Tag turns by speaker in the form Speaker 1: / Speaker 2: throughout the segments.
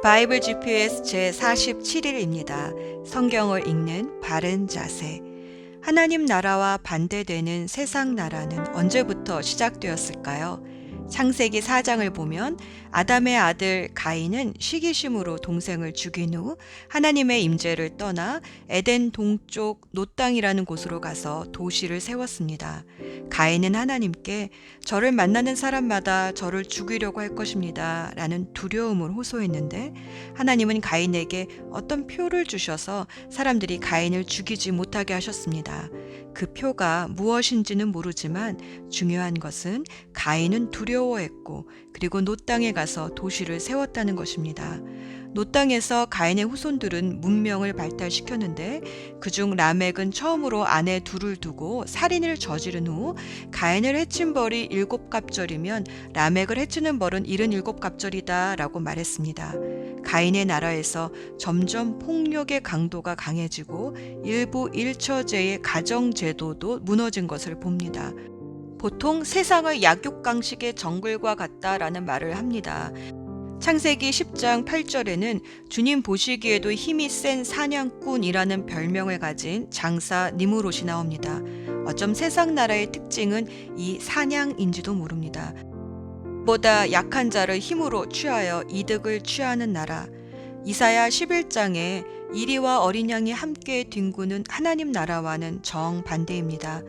Speaker 1: 바이블 GPS 제47일입니다. 성경을 읽는 바른 자세. 하나님 나라와 반대되는 세상 나라는 언제부터 시작되었을까요? 창세기 4장을 보면 아담의 아들 가인은 시기심으로 동생을 죽인 후 하나님의 임재를 떠나 에덴 동쪽 놋 땅이라는 곳으로 가서 도시를 세웠습니다. 가인은 하나님께 저를 만나는 사람마다 저를 죽이려고 할 것입니다 라는 두려움을 호소했는데, 하나님은 가인에게 어떤 표를 주셔서 사람들이 가인을 죽이지 못하게 하셨습니다. 그 표가 무엇인지는 모르지만 중요한 것은 가인은 두려워했고, 그리고 놋 땅에 가서 도시를 세웠다는 것입니다. 놋 땅에서 가인의 후손들은 문명을 발달시켰는데, 그중 라멕은 처음으로 아내 둘을 두고 살인을 저지른 후 가인을 해친 벌이 7갑절이면 라멕을 해치는 벌은 77갑절이다 라고 말했습니다. 가인의 나라에서 점점 폭력의 강도가 강해지고 일부 일처제의 가정제도도 무너진 것을 봅니다. 보통 세상의 약육강식의 정글과 같다라는 말을 합니다. 창세기 10장 8절에는 주님 보시기에도 힘이 센 사냥꾼이라는 별명을 가진 장사 니므롯이 나옵니다. 어쩜 세상 나라의 특징은 이 사냥인지도 모릅니다. 보다 약한 자를 힘으로 취하여 이득을 취하는 나라. 이사야 11장에 이리와 어린 양이 함께 뒹구는 하나님 나라와는 정반대입니다.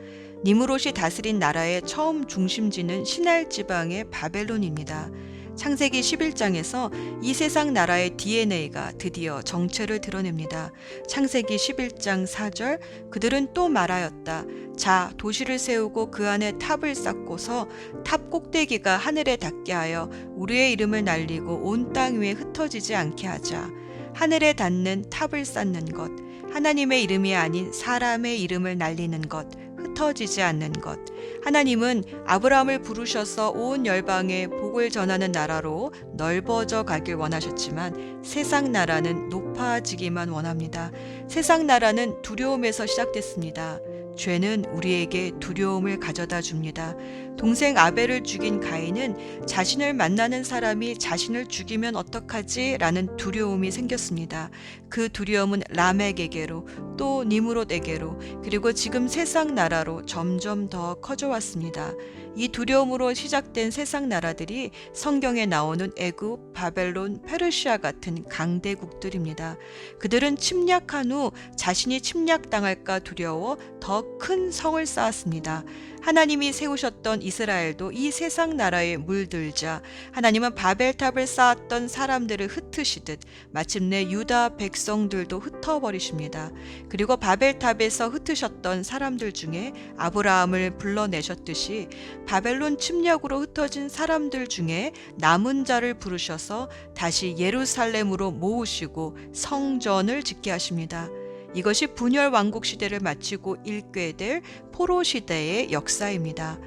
Speaker 1: 니므롯이 다스린 나라의 처음 중심지는 시날 지방의 바벨론입니다. 창세기 11장에서 이 세상 나라의 DNA가 드디어 정체를 드러냅니다. 창세기 11장 4절, 그들은 또 말하였다. 자, 도시를 세우고 그 안에 탑을 쌓고서 탑 꼭대기가 하늘에 닿게 하여 우리의 이름을 날리고 온 땅 위에 흩어지지 않게 하자. 하늘에 닿는 탑을 쌓는 것, 하나님의 이름이 아닌 사람의 이름을 날리는 것, 흩어지지 않는 것. 하나님은 아브라함을 부르셔서 온 열방에 복을 전하는 나라로 넓어져 가길 원하셨지만 세상 나라는 높아지기만 원합니다. 세상 나라는 두려움에서 시작됐습니다. 죄는 우리에게 두려움을 가져다 줍니다. 동생 아벨을 죽인 가인은 자신을 만나는 사람이 자신을 죽이면 어떡하지? 라는 두려움이 생겼습니다. 그 두려움은 라멕에게로, 또 니므롯에게로, 그리고 지금 세상 나라로 점점 더 커져왔습니다. 이 두려움으로 시작된 세상 나라들이 성경에 나오는 애굽, 바벨론, 페르시아 같은 강대국들입니다. 그들은 침략한 후 자신이 침략당할까 두려워 더 큰 성을 쌓았습니다. 하나님이 세우셨던 이스라엘도 이 세상 나라에 물들자 하나님은 바벨탑을 쌓았던 사람들을 흩으시듯 마침내 유다 백성들도 흩어버리십니다. 그리고 바벨탑에서 흩으셨던 사람들 중에 아브라함을 불러내셨듯이 바벨론 침략으로 흩어진 사람들 중에 남은 자를 부르셔서 다시 예루살렘으로 모으시고 성전을 짓게 하십니다. 이것이 분열 왕국 시대를 마치고 일궤 될 포로 시대의 역사입니다.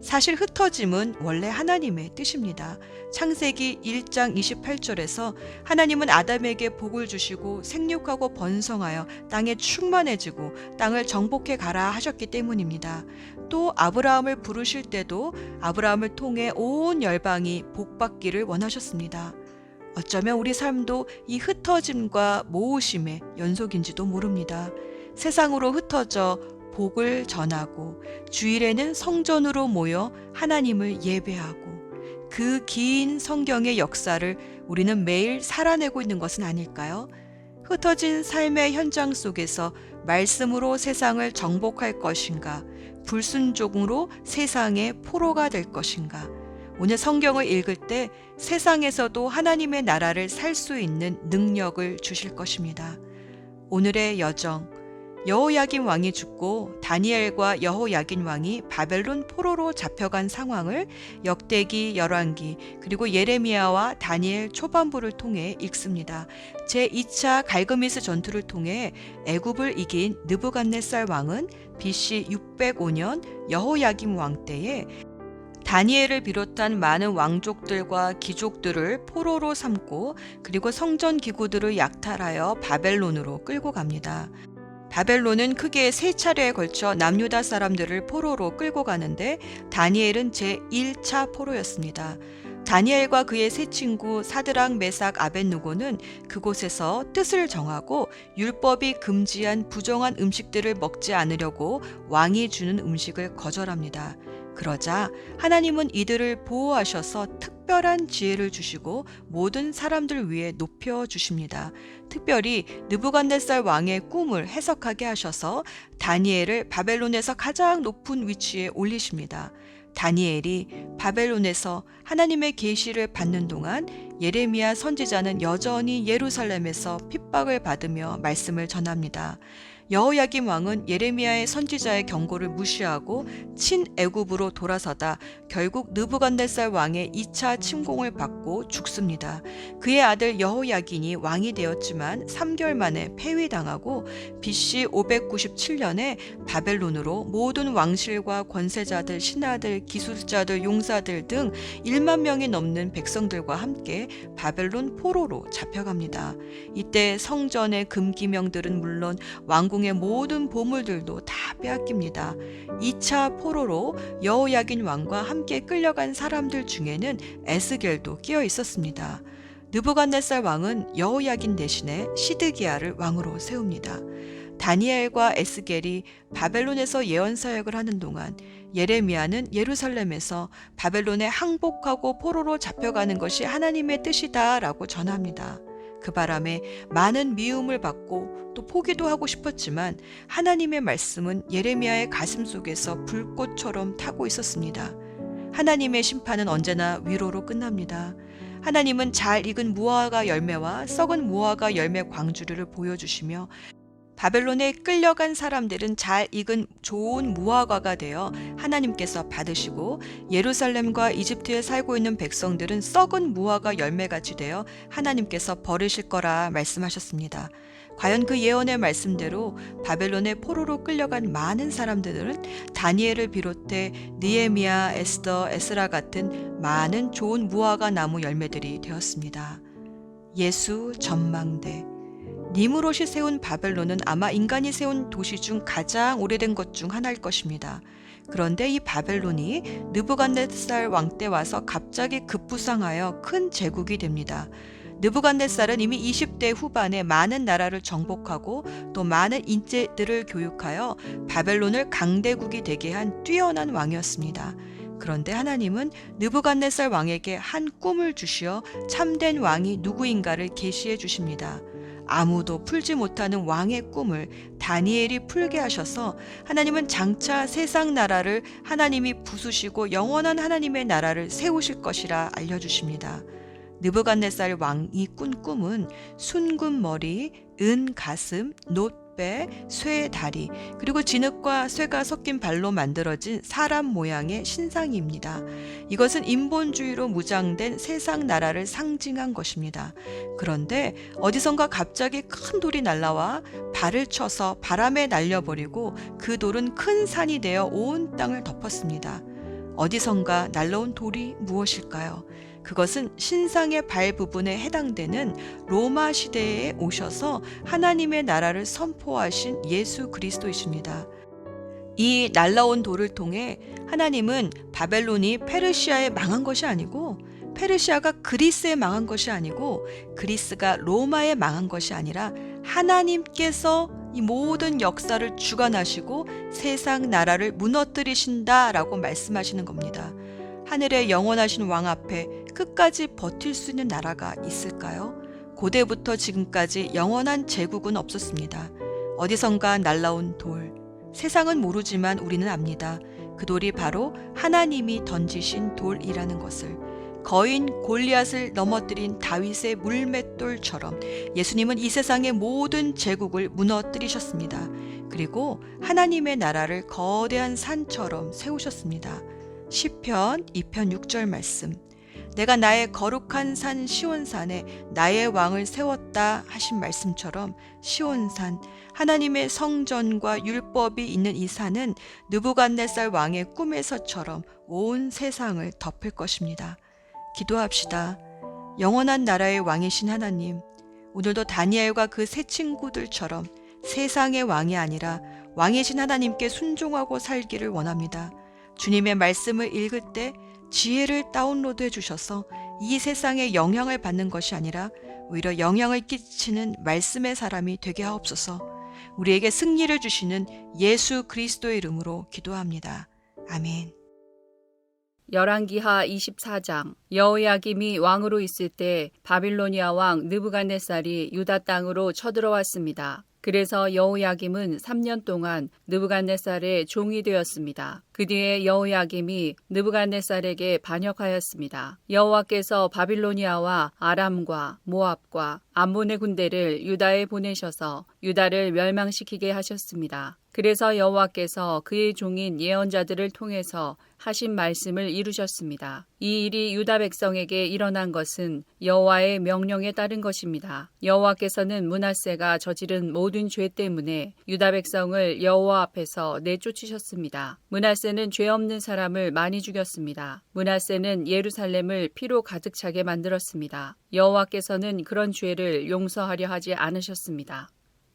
Speaker 1: 사실 흩어짐은 원래 하나님의 뜻입니다. 창세기 1장 28절에서 하나님은 아담에게 복을 주시고 생육하고 번성하여 땅에 충만해지고 땅을 정복해 가라 하셨기 때문입니다. 또 아브라함을 부르실 때도 아브라함을 통해 온 열방이 복받기를 원하셨습니다. 어쩌면 우리 삶도 이 흩어짐과 모으심의 연속인지도 모릅니다. 세상으로 흩어져 복을 전하고 주일에는 성전으로 모여 하나님을 예배하고 그 긴 성경의 역사를 우리는 매일 살아내고 있는 것은 아닐까요? 흩어진 삶의 현장 속에서 말씀으로 세상을 정복할 것인가, 불순종으로 세상의 포로가 될 것인가. 오늘 성경을 읽을 때 세상에서도 하나님의 나라를 살 수 있는 능력을 주실 것입니다. 오늘의 여정, 여호야긴 왕이 죽고 다니엘과 여호야긴 왕이 바벨론 포로로 잡혀간 상황을 역대기, 열왕기, 그리고 예레미야와 다니엘 초반부를 통해 읽습니다. 제2차 갈그미스 전투를 통해 애굽을 이긴 느부갓네살 왕은 BC 605년 여호야긴 왕 때에 다니엘을 비롯한 많은 왕족들과 귀족들을 포로로 삼고 그리고 성전 기구들을 약탈하여 바벨론으로 끌고 갑니다. 바벨론은 크게 3차례에 걸쳐 남유다 사람들을 포로로 끌고 가는데 다니엘은 제1차 포로였습니다. 다니엘과 그의 세 친구 사드락, 메삭, 아벳느고는 그곳에서 뜻을 정하고 율법이 금지한 부정한 음식들을 먹지 않으려고 왕이 주는 음식을 거절합니다. 그러자 하나님은 이들을 보호하셔서 특별한 지혜를 주시고 모든 사람들 위해 높여 주십니다. 특별히 느부갓네살 왕의 꿈을 해석하게 하셔서 다니엘을 바벨론에서 가장 높은 위치에 올리십니다. 다니엘이 바벨론에서 하나님의 계시를 받는 동안 예레미야 선지자는 여전히 예루살렘에서 핍박을 받으며 말씀을 전합니다. 여호야김 왕은 예레미야의 선지자의 경고를 무시하고 친애굽으로 돌아서다 결국 느부갓네살 왕의 2차 침공을 받고 죽습니다. 그의 아들 여호야긴이 왕이 되었지만 3개월 만에 폐위당하고 BC 597년에 바벨론으로 모든 왕실과 권세자들, 신하들, 기술자들, 용사들 등 1만 명이 넘는 백성들과 함께 바벨론 포로로 잡혀갑니다. 이때 성전의 금기명들은 물론 왕궁의 모든 보물들도 다 빼앗깁니다. 2차 포로로 여호야긴 왕과 함께 끌려간 사람들 중에는 에스겔도 끼어 있었습니다. 느부갓네살 왕은 여호야긴 대신에 시드기야를 왕으로 세웁니다. 다니엘과 에스겔이 바벨론에서 예언 사역을 하는 동안 예레미야는 예루살렘에서 바벨론에 항복하고 포로로 잡혀가는 것이 하나님의 뜻이다라고 전합니다. 그 바람에 많은 미움을 받고 또 포기도 하고 싶었지만 하나님의 말씀은 예레미야의 가슴 속에서 불꽃처럼 타고 있었습니다. 하나님의 심판은 언제나 위로로 끝납니다. 하나님은 잘 익은 무화과 열매와 썩은 무화과 열매 광주리를 보여주시며 바벨론에 끌려간 사람들은 잘 익은 좋은 무화과가 되어 하나님께서 받으시고 예루살렘과 이집트에 살고 있는 백성들은 썩은 무화과 열매같이 되어 하나님께서 버리실 거라 말씀하셨습니다. 과연 그 예언의 말씀대로 바벨론의 포로로 끌려간 많은 사람들은 다니엘을 비롯해 느헤미야, 에스더, 에스라 같은 많은 좋은 무화과 나무 열매들이 되었습니다. 예수 전망대. 니무롯이 세운 바벨론은 아마 인간이 세운 도시 중 가장 오래된 것 중 하나일 것입니다. 그런데 이 바벨론이 느부갓네살 왕 때 와서 갑자기 급부상하여 큰 제국이 됩니다. 느부갓네살은 이미 20대 후반에 많은 나라를 정복하고 또 많은 인재들을 교육하여 바벨론을 강대국이 되게 한 뛰어난 왕이었습니다. 그런데 하나님은 느부갓네살 왕에게 한 꿈을 주시어 참된 왕이 누구인가를 계시해 주십니다. 아무도 풀지 못하는 왕의 꿈을 다니엘이 풀게 하셔서 하나님은 장차 세상 나라를 하나님이 부수시고 영원한 하나님의 나라를 세우실 것이라 알려주십니다. 느부갓네살 왕이 꾼 꿈은 순금 머리, 은 가슴, 놋배, 쇠 다리, 그리고 진흙과 쇠가 섞인 발로 만들어진 사람 모양의 신상입니다. 이것은 인본주의로 무장된 세상 나라를 상징한 것입니다. 그런데 어디선가 갑자기 큰 돌이 날라와 발을 쳐서 바람에 날려버리고 그 돌은 큰 산이 되어 온 땅을 덮었습니다. 어디선가 날라온 돌이 무엇일까요? 그것은 신상의 발 부분에 해당되는 로마 시대에 오셔서 하나님의 나라를 선포하신 예수 그리스도이십니다. 이 날라온 돌을 통해 하나님은 바벨론이 페르시아에 망한 것이 아니고 페르시아가 그리스에 망한 것이 아니고 그리스가 로마에 망한 것이 아니라 하나님께서 이 모든 역사를 주관하시고 세상 나라를 무너뜨리신다라고 말씀하시는 겁니다. 하늘의 영원하신 왕 앞에 끝까지 버틸 수 있는 나라가 있을까요? 고대부터 지금까지 영원한 제국은 없었습니다. 어디선가 날라온 돌. 세상은 모르지만 우리는 압니다. 그 돌이 바로 하나님이 던지신 돌이라는 것을. 거인 골리앗을 넘어뜨린 다윗의 물맷돌처럼 예수님은 이 세상의 모든 제국을 무너뜨리셨습니다. 그리고 하나님의 나라를 거대한 산처럼 세우셨습니다. 시편 2편 6절 말씀. 내가 나의 거룩한 산 시온산에 나의 왕을 세웠다 하신 말씀처럼 시온산, 하나님의 성전과 율법이 있는 이 산은 느부갓네살 왕의 꿈에서처럼 온 세상을 덮을 것입니다. 기도합시다. 영원한 나라의 왕이신 하나님, 오늘도 다니엘과 그 세 친구들처럼 세상의 왕이 아니라 왕이신 하나님께 순종하고 살기를 원합니다. 주님의 말씀을 읽을 때 지혜를 다운로드해 주셔서 이 세상에 영향을 받는 것이 아니라 오히려 영향을 끼치는 말씀의 사람이 되게 하옵소서. 우리에게 승리를 주시는 예수 그리스도의 이름으로 기도합니다. 아멘.
Speaker 2: 열왕기하 24장. 여호야김이 왕으로 있을 때 바빌로니아 왕 느부갓네살이 유다 땅으로 쳐들어왔습니다. 그래서 여호야김은 3년 동안 느부갓네살의 종이 되었습니다. 그 뒤에 여호야김이 느부갓네살에게 반역하였습니다. 여호와께서 바빌로니아와 아람과 모압과 암몬의 군대를 유다에 보내셔서 유다를 멸망시키게 하셨습니다. 그래서 여호와께서 그의 종인 예언자들을 통해서 하신 말씀을 이루셨습니다. 이 일이 유다 백성에게 일어난 것은 여호와의 명령에 따른 것입니다. 여호와께서는 므낫세가 저지른 모든 죄 때문에 유다 백성을 여호와 앞에서 내쫓으셨습니다. 므낫세는 죄 없는 사람을 많이 죽였습니다. 므낫세는 예루살렘을 피로 가득 차게 만들었습니다. 여호와께서는 그런 죄를 용서하려 하지 않으셨습니다.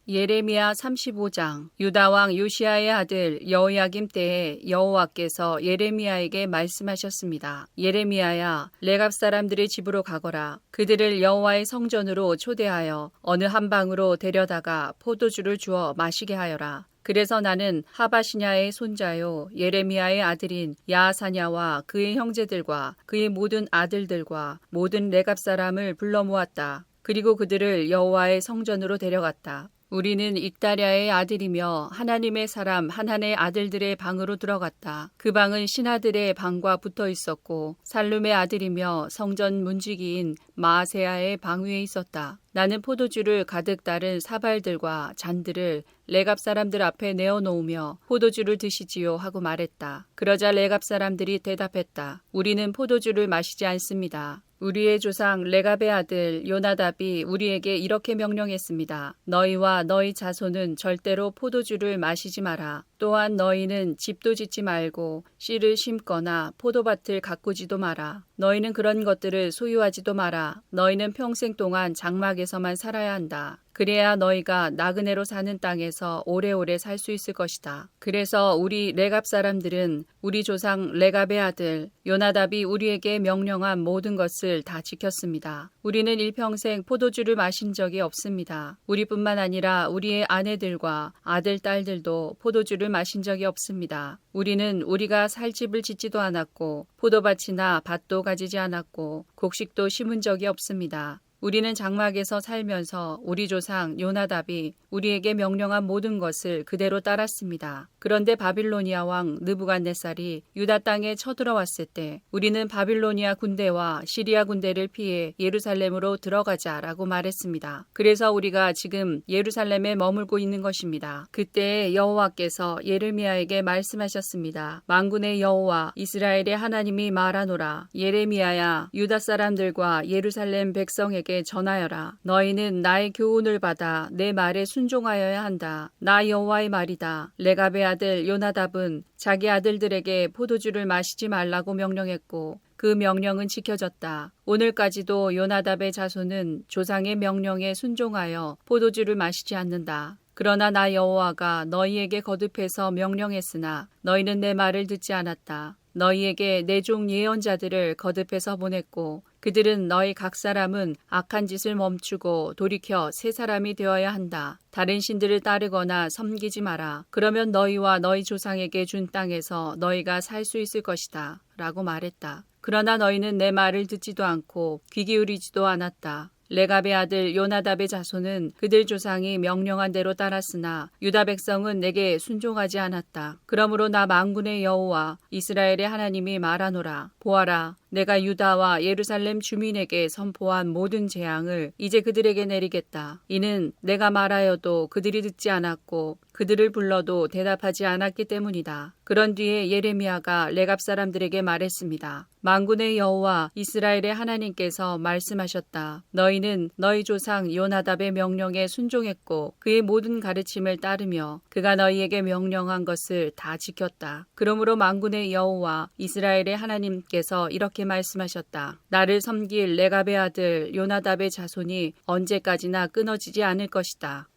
Speaker 2: 예레미야 35장. 유다 왕 요시야의 아들 여호야김 때에 여호와께서 예레미야에게 말씀하셨습니다. 예레미야야, 레갑 사람들의 집으로 가거라. 그들을 여호와의 성전으로 초대하여 어느 한 방으로 데려다가 포도주를 주어 마시게 하여라. 그래서 나는 하바시냐의 손자요 예레미야의 아들인 야하사냐와 그의 형제들과 그의 모든 아들들과 모든 레갑 사람을 불러 모았다. 그리고 그들을 여호와의 성전으로 데려갔다. 우리는 익다랴의 아들이며 하나님의 사람 하난의 아들들의 방으로 들어갔다. 그 방은 신하들의 방과 붙어 있었고 살룸의 아들이며 성전 문지기인 마아세야의 방 위에 있었다. 나는 포도주를 가득 따른 사발들과 잔들을 레갑 사람들 앞에 내어놓으며 포도주를 드시지요 하고 말했다. 그러자 레갑 사람들이 대답했다. 우리는 포도주를 마시지 않습니다. 우리의 조상 레갑의 아들 요나답이 우리에게 이렇게 명령했습니다. 너희와 너희 자손은 절대로 포도주를 마시지 마라. 또한 너희는 집도 짓지 말고 씨를 심거나 포도밭을 가꾸지도 마라. 너희는 그런 것들을 소유하지도 마라. 너희는 평생 동안 장막에서만 살아야 한다. 그래야 너희가 나그네로 사는 땅에서 오래오래 살 수 있을 것이다. 그래서 우리 레갑 사람들은 우리 조상 레갑의 아들 요나답이 우리에게 명령한 모든 것을 다 지켰습니다. 우리는 일평생 포도주를 마신 적이 없습니다. 우리뿐만 아니라 우리의 아내들과 아들, 딸들도 포도주를 마신 적이 없습니다. 우리는 우리가 살 집을 짓지도 않았고 포도밭이나 밭도 가지지 않았고 곡식도 심은 적이 없습니다. 우리는 장막에서 살면서 우리 조상 요나답이 우리에게 명령한 모든 것을 그대로 따랐습니다. 그런데 바빌로니아 왕 느부갓네살이 유다 땅에 쳐들어왔을 때 우리는 바빌로니아 군대와 시리아 군대를 피해 예루살렘으로 들어가자라고 말했습니다. 그래서 우리가 지금 예루살렘에 머물고 있는 것입니다. 그때 여호와께서 예레미야에게 말씀하셨습니다. 만군의 여호와 이스라엘의 하나님이 말하노라. 예레미야야, 유다 사람들과 예루살렘 백성에게 전하여라. 너희는 나의 교훈을 받아 내 말에 순종하여야 한다. 나 여호와의 말이다. 레갑의 아들 요나답은 자기 아들들에게 포도주를 마시지 말라고 명령했고 그 명령은 지켜졌다. 오늘까지도 요나답의 자손은 조상의 명령에 순종하여 포도주를 마시지 않는다. 그러나 나 여호와가 너희에게 거듭해서 명령했으나 너희는 내 말을 듣지 않았다. 너희에게 내 종 예언자들을 거듭해서 보냈고 그들은 너희 각 사람은 악한 짓을 멈추고 돌이켜 새 사람이 되어야 한다. 다른 신들을 따르거나 섬기지 마라. 그러면 너희와 너희 조상에게 준 땅에서 너희가 살 수 있을 것이다. 라고 말했다. 그러나 너희는 내 말을 듣지도 않고 귀 기울이지도 않았다. 레갑의 아들 요나답의 자손은 그들 조상이 명령한 대로 따랐으나 유다 백성은 내게 순종하지 않았다. 그러므로 나 만군의 여호와 이스라엘의 하나님이 말하노라. 보아라, 내가 유다와 예루살렘 주민에게 선포한 모든 재앙을 이제 그들에게 내리겠다. 이는 내가 말하여도 그들이 듣지 않았고 그들을 불러도 대답하지 않았기 때문이다. 그런 뒤에 예레미야가 레갑 사람들에게 말했습니다. 만군의 여호와 이스라엘의 하나님께서 말씀하셨다. 너희는 너희 조상 요나답의 명령에 순종했고 그의 모든 가르침을 따르며 그가 너희에게 명령한 것을 다 지켰다. 그러므로 만군의 여호와 이스라엘의 하나님께서 이렇게 말씀하셨다. 나를 섬길 레갑의 아들 요나답의 자손이 언제까지나 끊어지지 않을 것이다.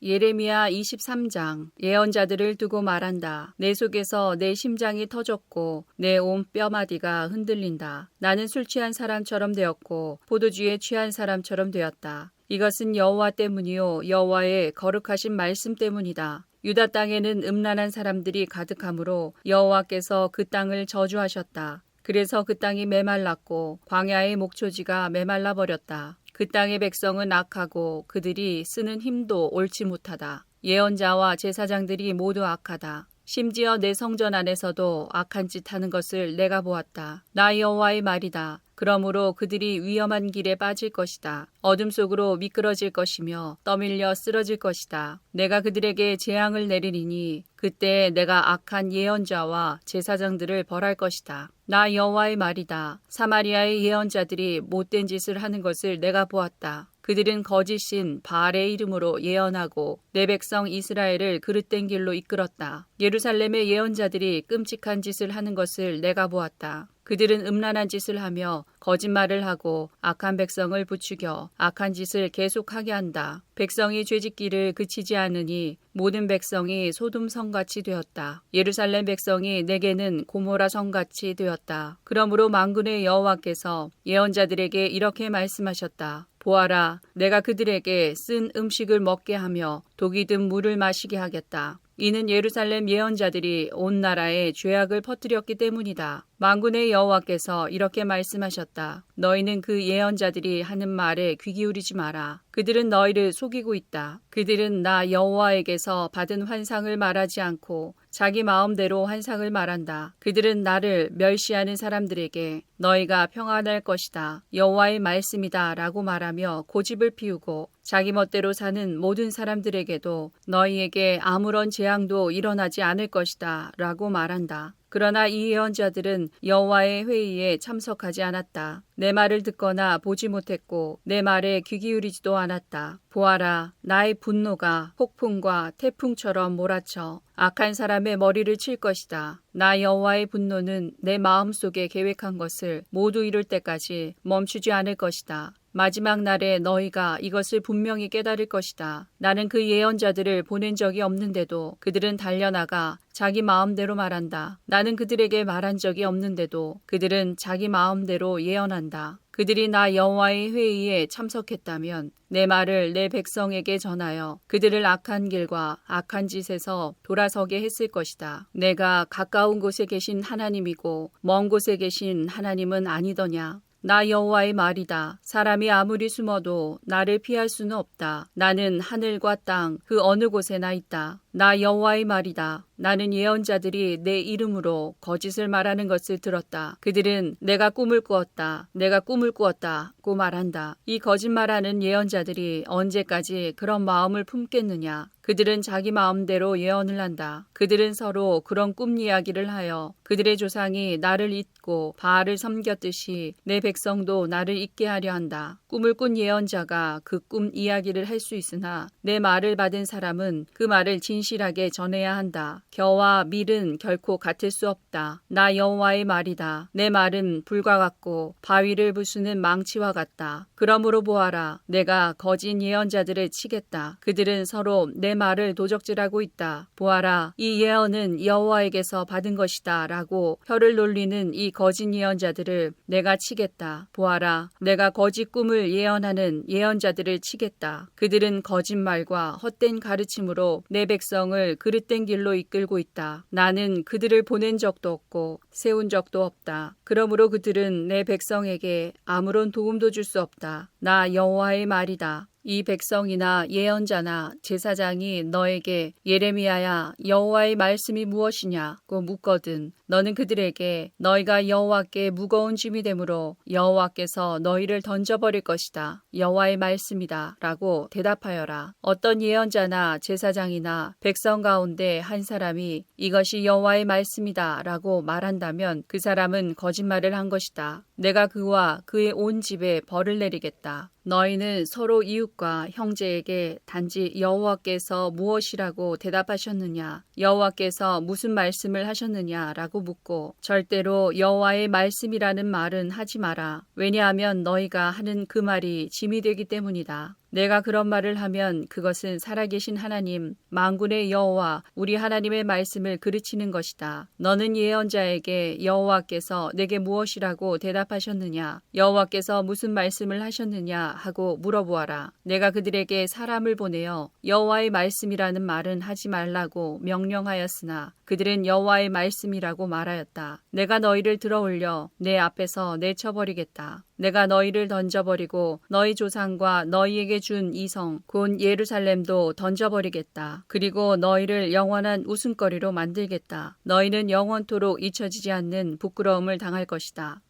Speaker 2: 예레미야 23장. 예언자들을 두고 말한다. 내 속에서 내 심장이 터졌고 내 온 뼈마디가 흔들린다. 나는 술 취한 사람처럼 되었고 포도주에 취한 사람처럼 되었다. 이것은 여호와 때문이요 여호와의 거룩하신 말씀 때문이다. 유다 땅에는 음란한 사람들이 가득하므로 여호와께서 그 땅을 저주하셨다. 그래서 그 땅이 메말랐고 광야의 목초지가 메말라 버렸다. 그 땅의 백성은 악하고 그들이 쓰는 힘도 옳지 못하다. 예언자와 제사장들이 모두 악하다. 심지어 내 성전 안에서도 악한 짓 하는 것을 내가 보았다. 나 여호와의 말이다. 그러므로 그들이 위험한 길에 빠질 것이다. 어둠 속으로 미끄러질 것이며 떠밀려 쓰러질 것이다. 내가 그들에게 재앙을 내리리니 그때 내가 악한 예언자와 제사장들을 벌할 것이다. 나 여호와의 말이다. 사마리아의 예언자들이 못된 짓을 하는 것을 내가 보았다. 그들은 거짓신 바알의 이름으로 예언하고 내 백성 이스라엘을 그릇된 길로 이끌었다. 예루살렘의 예언자들이 끔찍한 짓을 하는 것을 내가 보았다. 그들은 음란한 짓을 하며 거짓말을 하고 악한 백성을 부추겨 악한 짓을 계속하게 한다. 백성이 죄짓기를 그치지 않으니 모든 백성이 소돔 성같이 되었다. 예루살렘 백성이 내게는 고모라 성같이 되었다. 그러므로 만군의 여호와께서 예언자들에게 이렇게 말씀하셨다. 보아라, 내가 그들에게 쓴 음식을 먹게 하며 독이 든 물을 마시게 하겠다. 이는 예루살렘 예언자들이 온 나라에 죄악을 퍼뜨렸기 때문이다. 만군의 여호와께서 이렇게 말씀하셨다. 너희는 그 예언자들이 하는 말에 귀 기울이지 마라. 그들은 너희를 속이고 있다. 그들은 나 여호와에게서 받은 환상을 말하지 않고 자기 마음대로 환상을 말한다. 그들은 나를 멸시하는 사람들에게 너희가 평안할 것이다. 여호와의 말씀이다 라고 말하며 고집을 피우고 자기 멋대로 사는 모든 사람들에게도 너희에게 아무런 재앙도 일어나지 않을 것이다 라고 말한다. 그러나 이 예언자들은 여호와의 회의에 참석하지 않았다. 내 말을 듣거나 보지 못했고 내 말에 귀 기울이지도 않았다. 보아라, 나의 분노가 폭풍과 태풍처럼 몰아쳐 악한 사람의 머리를 칠 것이다. 나 여호와의 분노는 내 마음속에 계획한 것을 모두 이룰 때까지 멈추지 않을 것이다. 마지막 날에 너희가 이것을 분명히 깨달을 것이다. 나는 그 예언자들을 보낸 적이 없는데도 그들은 달려나가 자기 마음대로 말한다. 나는 그들에게 말한 적이 없는데도 그들은 자기 마음대로 예언한다. 그들이 나 여호와의 회의에 참석했다면 내 말을 내 백성에게 전하여 그들을 악한 길과 악한 짓에서 돌아서게 했을 것이다. 내가 가까운 곳에 계신 하나님이고 먼 곳에 계신 하나님은 아니더냐. 나 여호와의 말이다. 사람이 아무리 숨어도 나를 피할 수는 없다. 나는 하늘과 땅 그 어느 곳에나 있다. 나 여호와의 말이다. 나는 예언자들이 내 이름으로 거짓을 말하는 것을 들었다. 그들은 내가 꿈을 꾸었다. 내가 꿈을 꾸었다고 말한다. 이 거짓말하는 예언자들이 언제까지 그런 마음을 품겠느냐. 그들은 자기 마음대로 예언을 한다. 그들은 서로 그런 꿈 이야기를 하여 그들의 조상이 나를 잊고 바알을 섬겼듯이 내 백성도 나를 잊게 하려 한다. 꿈을 꾼 예언자가 그 꿈 이야기를 할 수 있으나 내 말을 받은 사람은 그 말을 진실하게 전해야 한다. 겨와 밀은 결코 같을 수 없다. 나 여호와의 말이다. 내 말은 불과 같고 바위를 부수는 망치와 같다. 그러므로 보아라, 내가 거짓 예언자들을 치겠다. 그들은 서로 내 말을 도적질하고 있다. 보아라, 이 예언은 여호와에게서 받은 것이다 라고 혀를 놀리는 이 거짓 예언자들을 내가 치겠다. 보아라, 내가 거짓 꿈을 예언하는 예언자들을 치겠다. 그들은 거짓말과 헛된 가르침으로 내 백성을 그릇된 길로 이끌고 있다. 나는 그들을 보낸 적도 없고 세운 적도 없다. 그러므로 그들은 내 백성에게 아무런 도움도 줄 수 없다. 나 여호와의 말이다. 이 백성이나 예언자나 제사장이 너에게 예레미야야 여호와의 말씀이 무엇이냐고 묻거든 너는 그들에게 너희가 여호와께 무거운 짐이 되므로 여호와께서 너희를 던져버릴 것이다. 여호와의 말씀이다 라고 대답하여라. 어떤 예언자나 제사장이나 백성 가운데 한 사람이 이것이 여호와의 말씀이다 라고 말한다면 그 사람은 거짓말을 한 것이다. 내가 그와 그의 온 집에 벌을 내리겠다. 너희는 서로 이웃과 형제에게 단지 여호와께서 무엇이라고 대답하셨느냐, 여호와께서 무슨 말씀을 하셨느냐라고 묻고 절대로 여호와의 말씀이라는 말은 하지 마라. 왜냐하면 너희가 하는 그 말이 짐이 되기 때문이다. 내가 그런 말을 하면 그것은 살아계신 하나님, 만군의 여호와 우리 하나님의 말씀을 그르치는 것이다. 너는 예언자에게 여호와께서 내게 무엇이라고 대답하셨느냐? 여호와께서 무슨 말씀을 하셨느냐? 하고 물어보아라. 내가 그들에게 사람을 보내어 여호와의 말씀이라는 말은 하지 말라고 명령하였으나 그들은 여호와의 말씀이라고 말하였다. 내가 너희를 들어올려 내 앞에서 내쳐버리겠다. 내가 너희를 던져버리고 너희 조상과 너희에게 준 이 성 곧 예루살렘도 던져버리겠다. 그리고 너희를 영원한 웃음거리로 만들겠다. 너희는 영원토록 잊혀지지 않는 부끄러움을 당할 것이다.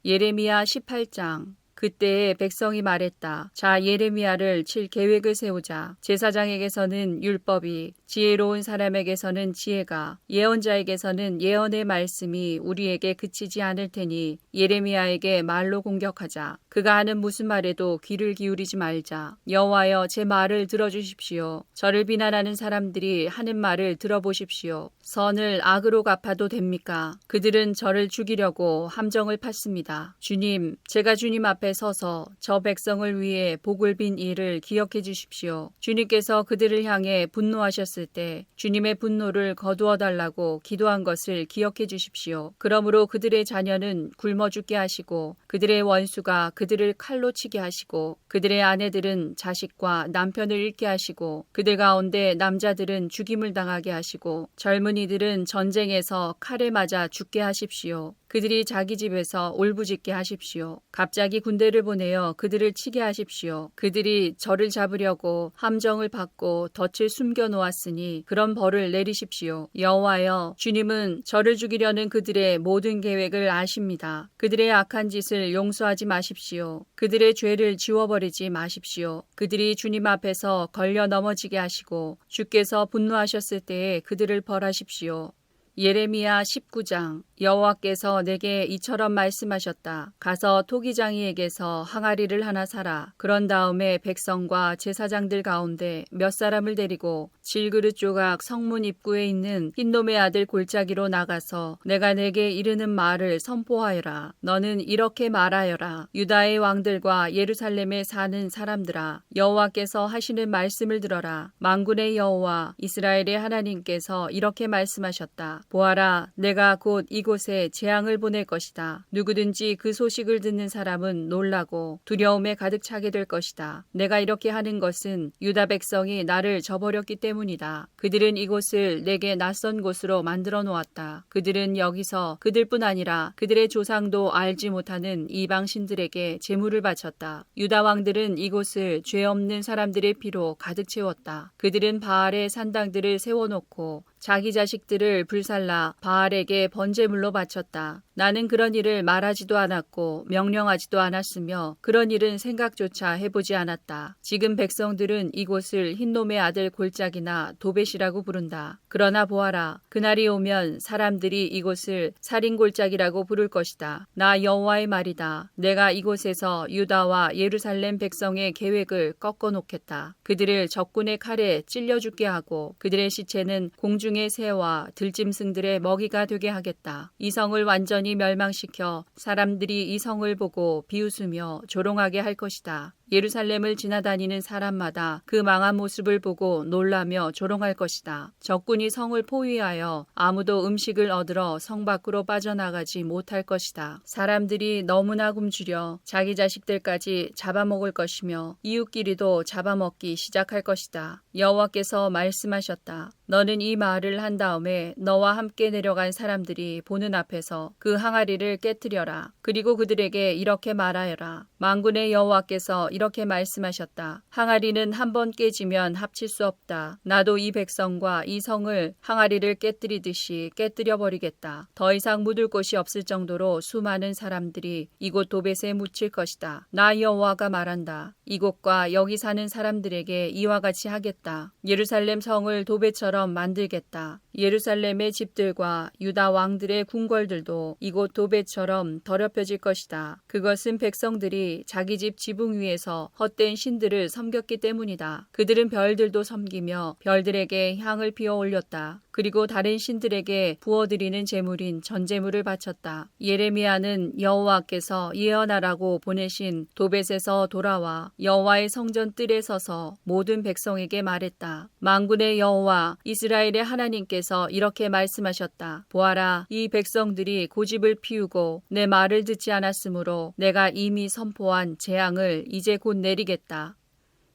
Speaker 2: 예레미야 18장. 그때에 백성이 말했다. 자, 예레미야를 칠 계획을 세우자. 제사장에게서는 율법이, 지혜로운 사람에게서는 지혜가, 예언자에게서는 예언의 말씀이 우리에게 그치지 않을 테니 예레미야에게 말로 공격하자. 그가 하는 무슨 말에도 귀를 기울이지 말자. 여호와여, 제 말을 들어주십시오. 저를 비난하는 사람들이 하는 말을 들어보십시오. 선을 악으로 갚아도 됩니까? 그들은 저를 죽이려고 함정을 팠습니다. 주님, 제가 주님 앞에 서서 저 백성을 위해 복을 빈 일을 기억해 주십시오. 주님께서 그들을 향해 분노하셨을 때 주님의 분노를 거두어 달라고 기도한 것을 기억해 주십시오. 그러므로 그들의 자녀는 굶어 죽게 하시고 그들의 원수가 그들을 칼로 치게 하시고 그들의 아내들은 자식과 남편을 잃게 하시고 그들 가운데 남자들은 죽임을 당하게 하시고 젊은이들은 전쟁에서 칼에 맞아 죽게 하십시오. 그들이 자기 집에서 울부짖게 하십시오. 갑자기 군대를 보내어 그들을 치게 하십시오. 그들이 저를 잡으려고 함정을 받고 덫을 숨겨 놓았으니 그런 벌을 내리십시오. 여호와여, 주님은 저를 죽이려는 그들의 모든 계획을 아십니다. 그들의 악한 짓을 용서하지 마십시오. 그들의 죄를 지워버리지 마십시오. 그들이 주님 앞에서 걸려 넘어지게 하시고 주께서 분노하셨을 때에 그들을 벌하십시오. 예레미야 19장. 여호와께서 내게 이처럼 말씀하셨다. 가서 토기장이에게서 항아리를 하나 사라. 그런 다음에 백성과 제사장들 가운데 몇 사람을 데리고 질그릇 조각 성문 입구에 있는 흰놈의 아들 골짜기로 나가서 내가 내게 이르는 말을 선포하여라. 너는 이렇게 말하여라. 유다의 왕들과 예루살렘에 사는 사람들아, 여호와께서 하시는 말씀을 들어라. 만군의 여호와 이스라엘의 하나님께서 이렇게 말씀하셨다. 보아라, 내가 곧 이곳에 재앙을 보낼 것이다. 누구든지 그 소식을 듣는 사람은 놀라고 두려움에 가득 차게 될 것이다. 내가 이렇게 하는 것은 유다 백성이 나를 저버렸기 때문이다. 그들은 이곳을 내게 낯선 곳으로 만들어 놓았다. 그들은 여기서 그들뿐 아니라 그들의 조상도 알지 못하는 이방 신들에게 제물을 바쳤다. 유다 왕들은 이곳을 죄 없는 사람들의 피로 가득 채웠다. 그들은 바알의 산당들을 세워놓고 자기 자식들을 불살라 바알에게 번제물로 바쳤다. 나는 그런 일을 말하지도 않았고 명령하지도 않았으며 그런 일은 생각조차 해보지 않았다. 지금 백성들은 이곳을 흰놈의 아들 골짜기나 도벳이라고 부른다. 그러나 보아라, 그날이 오면 사람들이 이곳을 살인골짜기라고 부를 것이다. 나 여호와의 말이다. 내가 이곳에서 유다와 예루살렘 백성의 계획을 꺾어놓겠다. 그들을 적군의 칼에 찔려 죽게 하고 그들의 시체는 공중의 새와 들짐승들의 먹이가 되게 하겠다. 이 성을 완전히 멸망시켜 사람들이 이 성을 보고 비웃으며 조롱하게 할 것이다. 예루살렘을 지나다니는 사람마다 그 망한 모습을 보고 놀라며 조롱할 것이다. 적군이 성을 포위하여 아무도 음식을 얻으러 성 밖으로 빠져나가지 못할 것이다. 사람들이 너무나 굶주려 자기 자식들까지 잡아먹을 것이며 이웃끼리도 잡아먹기 시작할 것이다. 여호와께서 말씀하셨다. 너는 이 말을 한 다음에 너와 함께 내려간 사람들이 보는 앞에서 그 항아리를 깨뜨려라. 그리고 그들에게 이렇게 말하여라. 만군의 여호와께서 이렇게 말씀하셨다. 항아리는 한 번 깨지면 합칠 수 없다. 나도 이 백성과 이 성을 항아리를 깨뜨리듯이 깨뜨려 버리겠다. 더 이상 묻을 곳이 없을 정도로 수많은 사람들이 이곳 도벳에 묻힐 것이다. 나 여호와가 말한다. 이곳과 여기 사는 사람들에게 이와 같이 하겠다. 예루살렘 성을 도벳처럼 만들겠다. 예루살렘의 집들과 유다 왕들의 궁궐들도 이곳 도벳처럼 더럽혀질 것이다. 그것은 백성들이 백성들이 자기 집 지붕 위에서 헛된 신들을 섬겼기 때문이다. 그들은 별들도 섬기며 별들에게 향을 피워 올렸다. 그리고 다른 신들에게 부어드리는 제물인 전제물을 바쳤다. 예레미야는 여호와께서 예언하라고 보내신 도벳에서 돌아와 여호와의 성전 뜰에 서서 모든 백성에게 말했다. 만군의 여호와 이스라엘의 하나님께서 이렇게 말씀하셨다. 보아라, 이 백성들이 고집을 피우고 내 말을 듣지 않았으므로 내가 이미 선포한 재앙을 이제 곧 내리겠다.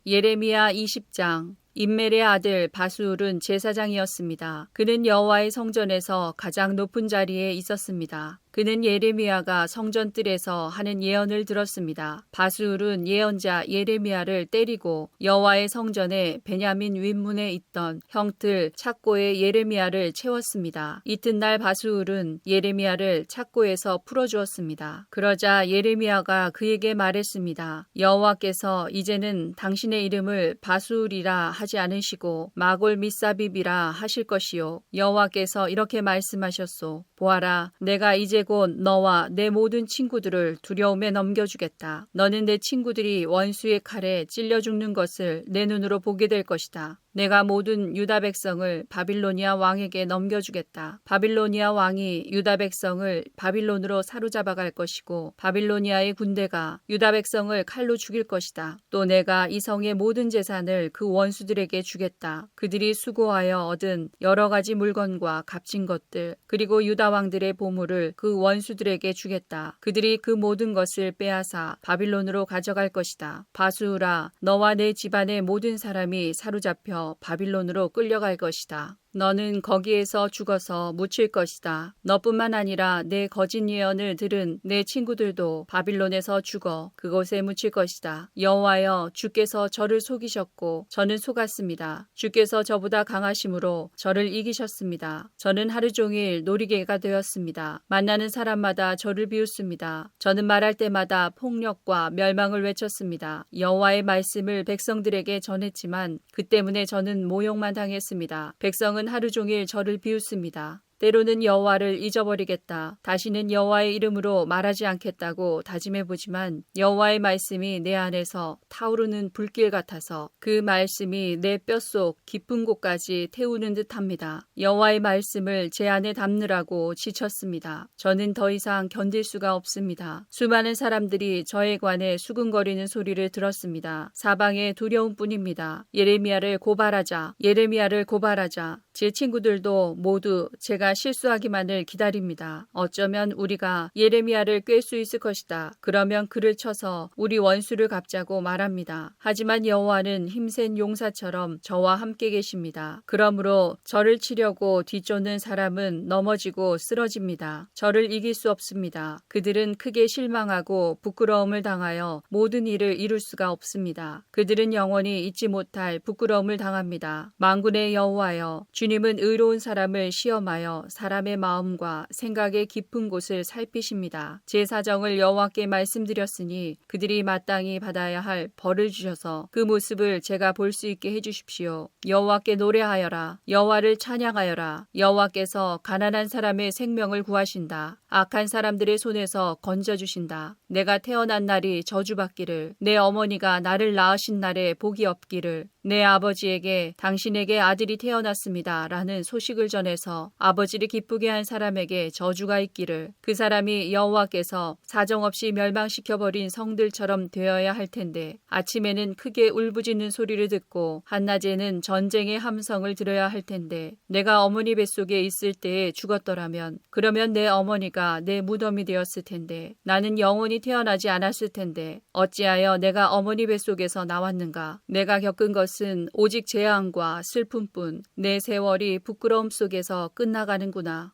Speaker 2: 예레미야 20장. 임멜의 아들 바수울은 제사장이었습니다. 그는 여호와의 성전에서 가장 높은 자리에 있었습니다. 그는 예레미야가 성전 뜰에서 하는 예언을 들었습니다. 바수울은 예언자 예레미야를 때리고 여호와의 성전에 베냐민 윗문에 있던 형틀 착고에 예레미야를 채웠습니다. 이튿날 바수울은 예레미야를 착고에서 풀어주었습니다. 그러자 예레미야가 그에게 말했습니다. 여호와께서 이제는 당신의 이름을 바수울이라 하지 않으시고 마골 미사빕이라 하실 것이요. 여호와께서 이렇게 말씀하셨소. 보아라, 내가 이제 곧 너와 내 모든 친구들을 두려움에 넘겨주겠다. 너는 내 친구들이 원수의 칼에 찔려 죽는 것을 내 눈으로 보게 될 것이다. 내가 모든 유다 백성을 바빌로니아 왕에게 넘겨주겠다. 바빌로니아 왕이 유다 백성을 바빌론으로 사로잡아 갈 것이고 바빌로니아의 군대가 유다 백성을 칼로 죽일 것이다. 또 내가 이 성의 모든 재산을 그 원수들에게 주겠다. 그들이 수고하여 얻은 여러 가지 물건과 값진 것들 그리고 유다 왕들의 보물을 그 원수들에게 주겠다. 그들이 그 모든 것을 빼앗아 바빌론으로 가져갈 것이다. 바수울아, 너와 내 집안의 모든 사람이 사로잡혀 바빌론으로 끌려갈 것이다. 너는 거기에서 죽어서 묻힐 것이다. 너뿐만 아니라 내 거짓 예언을 들은 내 친구들도 바빌론에서 죽어 그곳에 묻힐 것이다. 여호와여, 주께서 저를 속이셨고 저는 속았습니다. 주께서 저보다 강하심으로 저를 이기셨습니다. 저는 하루 종일 놀이개가 되었습니다. 만나는 사람마다 저를 비웃습니다. 저는 말할 때마다 폭력과 멸망을 외쳤습니다. 여호와의 말씀을 백성들에게 전했지만 그 때문에 저는 모욕만 당했습니다. 백성은 하루 종일 저를 비웃습니다. 때로는 여호와를 잊어버리겠다. 다시는 여호와의 이름으로 말하지 않겠다고 다짐해보지만 여호와의 말씀이 내 안에서 타오르는 불길 같아서 그 말씀이 내 뼛속 깊은 곳까지 태우는 듯합니다. 여호와의 말씀을 제 안에 담느라고 지쳤습니다. 저는 더 이상 견딜 수가 없습니다. 수많은 사람들이 저에 관해 수근거리는 소리를 들었습니다. 사방에 두려움뿐입니다. 예레미야를 고발하자. 예레미야를 고발하자. 제 친구들도 모두 제가 실수하기만을 기다립니다. 어쩌면 우리가 예레미야를 꿰 수 있을 것이다. 그러면 그를 쳐서 우리 원수를 갚자고 말합니다. 하지만 여호와는 힘센 용사처럼 저와 함께 계십니다. 그러므로 저를 치려고 뒤쫓는 사람은 넘어지고 쓰러집니다. 저를 이길 수 없습니다. 그들은 크게 실망하고 부끄러움을 당하여 모든 일을 이룰 수가 없습니다. 그들은 영원히 잊지 못할 부끄러움을 당합니다. 만군의 여호와여, 주님은 의로운 사람을 시험하여 사람의 마음과 생각의 깊은 곳을 살피십니다. 제 사정을 여호와께 말씀드렸으니 그들이 마땅히 받아야 할 벌을 주셔서 그 모습을 제가 볼 수 있게 해주십시오. 여호와께 노래하여라. 여호와를 찬양하여라. 여호와께서 가난한 사람의 생명을 구하신다. 악한 사람들의 손에서 건져주신다. 내가 태어난 날이 저주받기를, 내 어머니가 나를 낳으신 날에 복이 없기를, 내 아버지에게 당신에게 아들이 태어났습니다 라는 소식을 전해서 아버지를 기쁘게 한 사람에게 저주가 있기를, 그 사람이 여호와께서 사정없이 멸망시켜버린 성들처럼 되어야 할 텐데 아침에는 크게 울부짖는 소리를 듣고 한낮에는 전쟁의 함성을 들어야 할 텐데 내가 어머니 뱃속에 있을 때에 죽었더라면 그러면 내 어머니가 내 무덤이 되었을 텐데 나는 영원히 태어나지 않았을 텐데 어찌하여 내가 어머니 뱃속에서 나왔는가. 내가 겪은 것은 오직 재앙과 슬픔뿐. 내 세월이 부끄러움 속에서 끝나가는구나.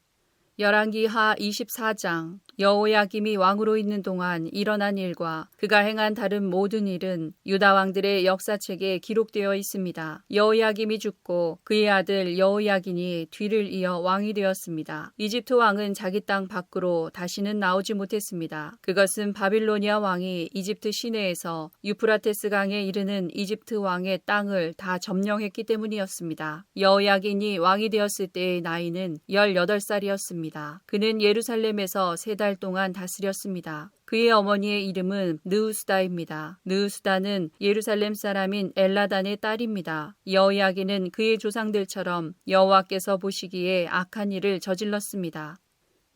Speaker 2: 열왕기하 24장. 여호야김이 왕으로 있는 동안 일어난 일과 그가 행한 다른 모든 일은 유다 왕들의 역사책에 기록되어 있습니다. 여호야김이 죽고 그의 아들 여호야긴이 뒤를 이어 왕이 되었습니다. 이집트 왕은 자기 땅 밖으로 다시는 나오지 못했습니다. 그것은 바빌로니아 왕이 이집트 시내에서 유프라테스 강에 이르는 이집트 왕의 땅을 다 점령했기 때문이었습니다. 여호야긴이 왕이 되었을 때의 나이는 18살이었습니다. 그는 예루살렘에서 3달 달 동안 다스렸습니다. 그의 어머니의 이름은 느우스다입니다. 느우스다는 예루살렘 사람인 엘라단의 딸입니다. 여호야긴은 그의 조상들처럼 여호와께서 보시기에 악한 일을 저질렀습니다.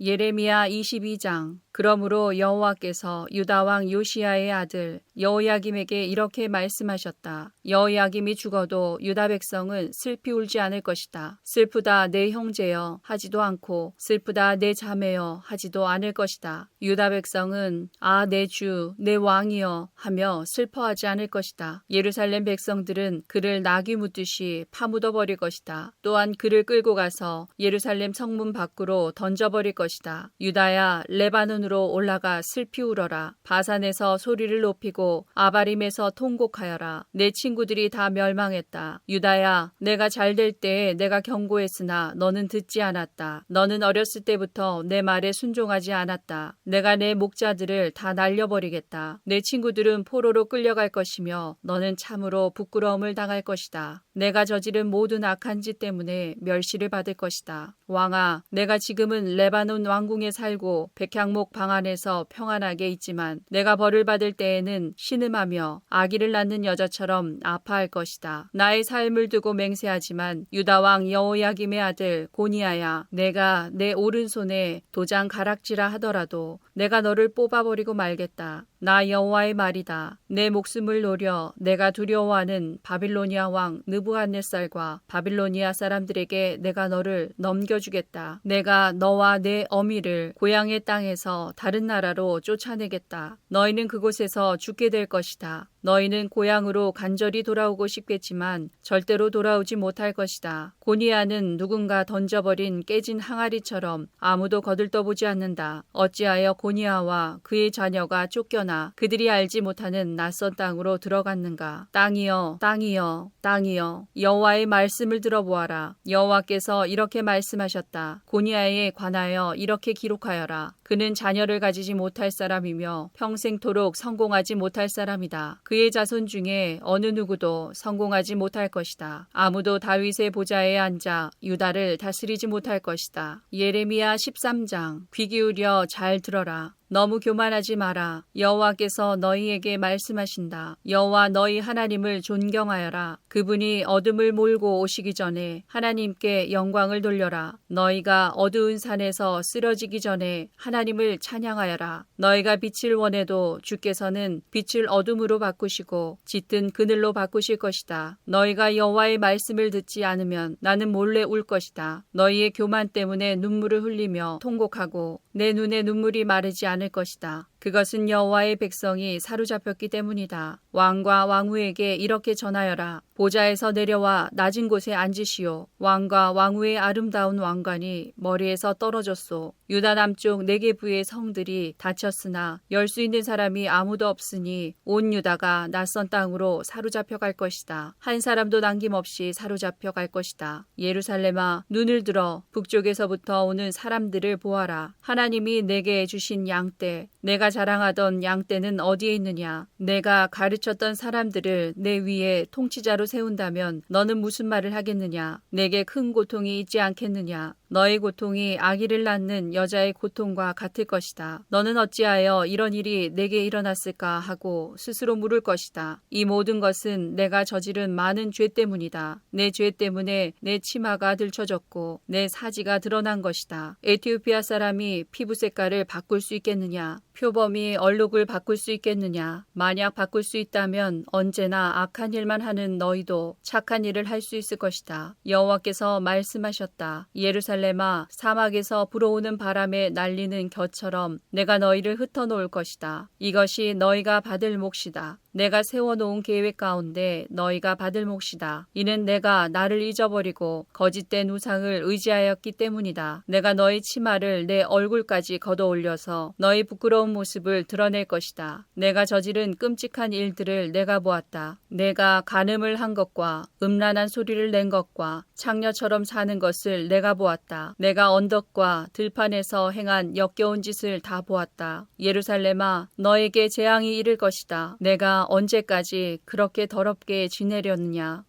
Speaker 2: 예레미야 22장. 그러므로 여호와께서 유다 왕 요시야의 아들 여호야김에게 이렇게 말씀하셨다. 여호야김이 죽어도 유다 백성은 슬피 울지 않을 것이다. 슬프다 내 형제여 하지도 않고 슬프다 내 자매여 하지도 않을 것이다. 유다 백성은 아 내 주 내 왕이여 하며 슬퍼하지 않을 것이다. 예루살렘 백성들은 그를 나귀 묻듯이 파묻어 버릴 것이다. 또한 그를 끌고 가서 예루살렘 성문 밖으로 던져버릴 것이다. 유다야 레바논으로 올라가 슬피 울어라. 바산에서 소리를 높이고 아바림에서 통곡하여라. 내 친구들이 다 멸망했다. 유다야 내가 잘 될 때에 내가 경고했으나 너는 듣지 않았다. 너는 어렸을 때부터 내 말에 순종하지 않았다. 내가 내 목자들을 다 날려버리겠다. 내 친구들은 포로로 끌려갈 것이며 너는 참으로 부끄러움을 당할 것이다. 내가 저지른 모든 악한 짓 때문에 멸시를 받을 것이다. 왕아, 내가 지금은 레바논 왕궁에 살고 백향목 방 안에서 평안하게 있지만 내가 벌을 받을 때에는 신음하며 아기를 낳는 여자처럼 아파할 것이다. 나의 삶을 두고 맹세하지만 유다 왕 여호야김의 아들 고니야야, 내가 내 오른손에 도장 가락지라 하더라도 내가 너를 뽑아버리고 말겠다. 나 여호와의 말이다. 내 목숨을 노려 내가 두려워하는 바빌로니아 왕 느부갓네살과 바빌로니아 사람들에게 내가 너를 넘겨주겠다. 내가 너와 내 어미를 고향의 땅에서 다른 나라로 쫓아내겠다. 너희는 그곳에서 죽게 될 것이다. 너희는 고향으로 간절히 돌아오고 싶겠지만 절대로 돌아오지 못할 것이다. 고니야는 누군가 던져버린 깨진 항아리처럼 아무도 거들떠보지 않는다. 어찌하여 고니야와 그의 자녀가 쫓겨나 그들이 알지 못하는 낯선 땅으로 들어갔는가. 땅이여 땅이여 땅이여 여호와의 말씀을 들어보아라. 여호와께서 이렇게 말씀하셨다. 고니야에 관하여 이렇게 기록하여라. 그는 자녀를 가지지 못할 사람이며 평생토록 성공하지 못할 사람이다. 그의 자손 중에 어느 누구도 성공하지 못할 것이다. 아무도 다윗의 보좌에 앉아 유다를 다스리지 못할 것이다. 예레미야 13장. 귀 기울여 잘 들어라. 너무 교만하지 마라. 여호와께서 너희에게 말씀하신다. 여호와 너희 하나님을 존경하여라. 그분이 어둠을 몰고 오시기 전에 하나님께 영광을 돌려라. 너희가 어두운 산에서 쓰러지기 전에 하나님을 찬양하여라. 너희가 빛을 원해도 주께서는 빛을 어둠으로 바꾸시고 짙은 그늘로 바꾸실 것이다. 너희가 여호와의 말씀을 듣지 않으면 나는 몰래 울 것이다. 너희의 교만 때문에 눈물을 흘리며 통곡하고 내 눈에 눈물이 마르지 않을 것이다. 그것은 여호와의 백성이 사로잡혔기 때문이다. 왕과 왕후에게 이렇게 전하여라. 보좌에서 내려와 낮은 곳에 앉으시오. 왕과 왕후의 아름다운 왕관이 머리에서 떨어졌소. 유다 남쪽 네게부의 성들이 닫혔으나 열 수 있는 사람이 아무도 없으니 온 유다가 낯선 땅으로 사로잡혀 갈 것이다. 한 사람도 남김없이 사로잡혀 갈 것이다. 예루살렘아, 눈을 들어 북쪽에서부터 오는 사람들을 보아라. 하나님이 내게 주신 양떼, 내가 자랑하던 양떼는 어디에 있느냐? 내가 가르쳤던 사람들을 내 위에 통치자로 세운다면 너는 무슨 말을 하겠느냐? 내게 큰 고통이 있지 않겠느냐? 너의 고통이 아기를 낳는 여자의 고통과 같을 것이다. 너는 어찌하여 이런 일이 내게 일어났을까 하고 스스로 물을 것이다. 이 모든 것은 내가 저지른 많은 죄 때문이다. 내 죄 때문에 내 치마가 들춰졌고 내 사지가 드러난 것이다. 에티오피아 사람이 피부 색깔을 바꿀 수 있겠느냐? 표범이 얼룩을 바꿀 수 있겠느냐? 만약 바꿀 수 있다면 언제나 악한 일만 하는 너희도 착한 일을 할 수 있을 것이다. 여호와께서 말씀하셨다. 예루살렘아, 사막에서 불어오는 바람에 날리는 겨처럼 내가 너희를 흩어놓을 것이다. 이것이 너희가 받을 몫이다. 내가 세워놓은 계획 가운데 너희가 받을 몫이다. 이는 내가 나를 잊어버리고 거짓된 우상을 의지하였기 때문이다. 내가 너희 치마를 내 얼굴까지 걷어올려서 너희 부끄러운 모습을 드러낼 것이다. 내가 저지른 끔찍한 일들을 내가 보았다. 내가 간음을 한 것과 음란한 소리를 낸 것과 창녀처럼 사는 것을 내가 보았다. 내가 언덕과 들판에서 행한 역겨운 짓을 다 보았다. 예루살렘아, 너에게 재앙이 이를 것이다. 내가 언제까지 그렇게 더럽게 지내려느냐?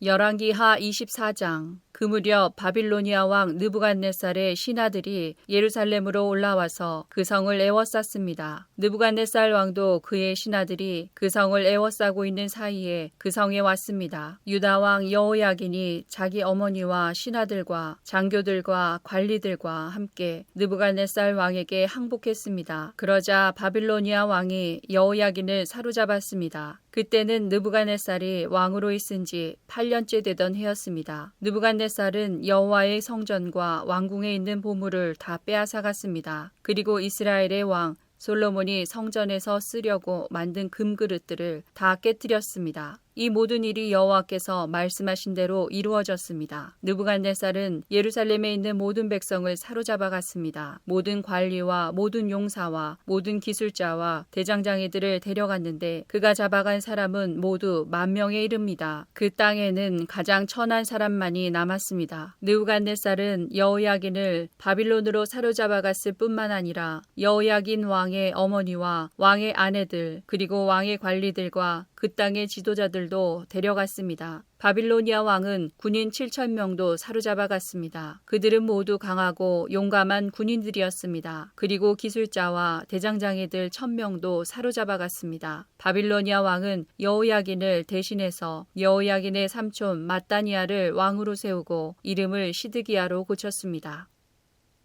Speaker 2: 열왕기하 24장. 그 무렵 바빌로니아 왕 느부갓네살의 신하들이 예루살렘으로 올라와서 그 성을 에워쌌습니다. 느부갓네살 왕도 그의 신하들이 그 성을 에워싸고 있는 사이에 그 성에 왔습니다. 유다 왕 여호야긴이 자기 어머니와 신하들과 장교들과 관리들과 함께 느부갓네살 왕에게 항복했습니다. 그러자 바빌로니아 왕이 여호야긴을 사로잡았습니다. 그때는 느부갓네살이 왕으로 있은 지 8년째 되던 해였습니다. 느부갓네살은 여호와의 성전과 왕궁에 있는 보물을 다 빼앗아갔습니다. 그리고 이스라엘의 왕 솔로몬이 성전에서 쓰려고 만든 금그릇들을 다 깨뜨렸습니다. 이 모든 일이 여호와께서 말씀하신 대로 이루어졌습니다. 느부갓네살은 예루살렘에 있는 모든 백성을 사로잡아갔습니다. 모든 관리와 모든 용사와 모든 기술자와 대장장이들을 데려갔는데 그가 잡아간 사람은 모두 10,000명에 이릅니다. 그 땅에는 가장 천한 사람만이 남았습니다. 느부갓네살은 여호야긴을 바빌론으로 사로잡아갔을 뿐만 아니라 여호야긴 왕의 어머니와 왕의 아내들 그리고 왕의 관리들과 그 땅의 지도자들도 데려갔습니다. 바빌로니아 왕은 군인 7,000명도 사로잡아갔습니다. 그들은 모두 강하고 용감한 군인들이었습니다. 그리고 기술자와 대장장이들 1,000명도 사로잡아갔습니다. 바빌로니아 왕은 여호야긴을 대신해서 여호야긴의 삼촌 마따니아를 왕으로 세우고 이름을 시드기야로 고쳤습니다.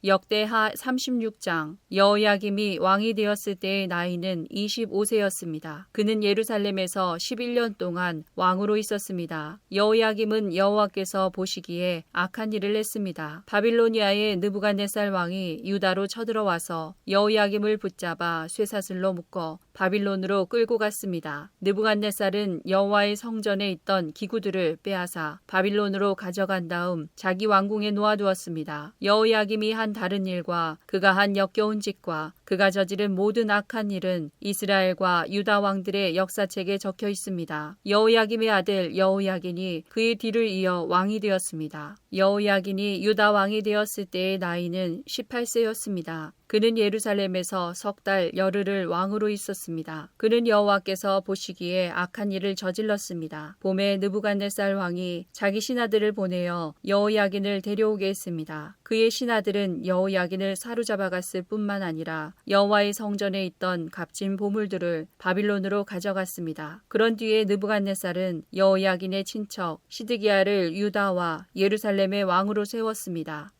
Speaker 2: 역대하 36장. 여호야김이 왕이 되었을 때의 나이는 25세였습니다. 그는 예루살렘에서 11년 동안 왕으로 있었습니다. 여호야김은 여호와께서 보시기에 악한 일을 했습니다. 바빌로니아의 느부갓네살 왕이 유다로 쳐들어와서 여호야김을 붙잡아 쇠사슬로 묶어 바빌론으로 끌고 갔습니다. 느부갓네살은 여호와의 성전에 있던 기구들을 빼앗아 바빌론으로 가져간 다음 자기 왕궁에 놓아두었습니다. 여호야김이 한 다른 일과 그가 한 역겨운 짓과 그가 저지른 모든 악한 일은 이스라엘과 유다 왕들의 역사책에 적혀 있습니다. 여호야김의 아들 여호야긴이 그의 뒤를 이어 왕이 되었습니다. 여호야긴이 유다 왕이 되었을 때의 나이는 18세였습니다. 그는 예루살렘에서 3달 열흘을 왕으로 있었습니다. 그는 여호와께서 보시기에 악한 일을 저질렀습니다. 봄에 느부갓네살 왕이 자기 신하들을 보내어 여호야긴을 데려오게 했습니다. 그의 신하들은 여호야긴을 사로잡아갔을 뿐만 아니라 여호와의 성전에 있던 값진 보물들을 바빌론으로 가져갔습니다. 그런 뒤에 느부갓네살은 여호야긴의 친척 시드기야를 유다와 예루살렘의 왕으로 세웠습니다.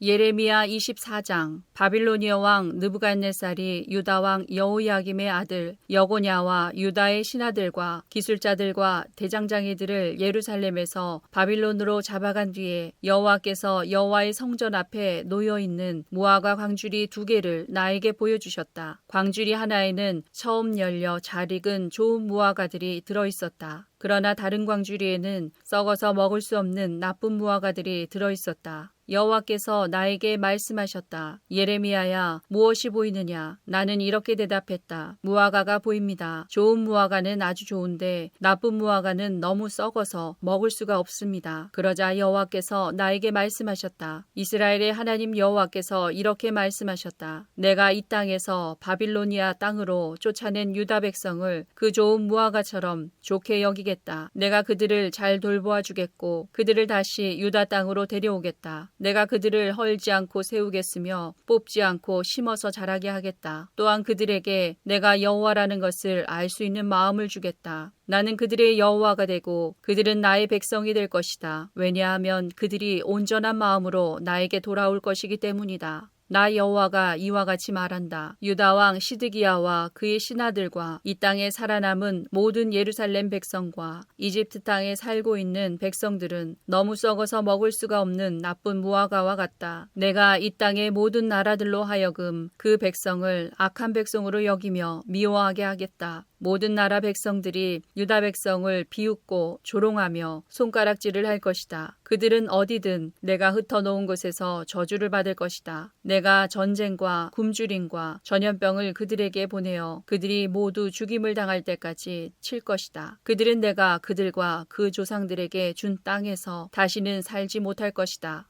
Speaker 2: 예레미야 24장. 바빌로니아 왕 느부갓네살이 유다 왕 여호야김의 아들 여고냐와 유다의 신하들과 기술자들과 대장장이들을 예루살렘에서 바빌론으로 잡아간 뒤에 여호와께서 여호와의 성전 앞에 놓여 있는 무화과 광주리 2개를 나에게 보여주셨다. 광주리 하나에는 처음 열려 잘 익은 좋은 무화과들이 들어 있었다. 그러나 다른 광주리에는 썩어서 먹을 수 없는 나쁜 무화과들이 들어 있었다. 여호와께서 나에게 말씀하셨다. 예레미야야, 무엇이 보이느냐? 나는 이렇게 대답했다. 무화과가 보입니다. 좋은 무화과는 아주 좋은데 나쁜 무화과는 너무 썩어서 먹을 수가 없습니다. 그러자 여호와께서 나에게 말씀하셨다. 이스라엘의 하나님 여호와께서 이렇게 말씀하셨다. 내가 이 땅에서 바빌로니아 땅으로 쫓아낸 유다 백성을 그 좋은 무화과처럼 좋게 여기겠다. 내가 그들을 잘 돌보아 주겠고 그들을 다시 유다 땅으로 데려오겠다. 내가 그들을 헐지 않고 세우겠으며 뽑지 않고 심어서 자라게 하겠다. 또한 그들에게 내가 여호와라는 것을 알 수 있는 마음을 주겠다. 나는 그들의 여호와가 되고 그들은 나의 백성이 될 것이다. 왜냐하면 그들이 온전한 마음으로 나에게 돌아올 것이기 때문이다. 나 여호와가 이와 같이 말한다. 유다 왕 시드기야와 그의 신하들과 이 땅에 살아남은 모든 예루살렘 백성과 이집트 땅에 살고 있는 백성들은 너무 썩어서 먹을 수가 없는 나쁜 무화과와 같다. 내가 이 땅의 모든 나라들로 하여금 그 백성을 악한 백성으로 여기며 미워하게 하겠다. 모든 나라 백성들이 유다 백성을 비웃고 조롱하며 손가락질을 할 것이다. 그들은 어디든 내가 흩어놓은 곳에서 저주를 받을 것이다. 내가 전쟁과 굶주림과 전염병을 그들에게 보내어 그들이 모두 죽임을 당할 때까지 칠 것이다. 그들은 내가 그들과 그 조상들에게 준 땅에서 다시는 살지 못할 것이다.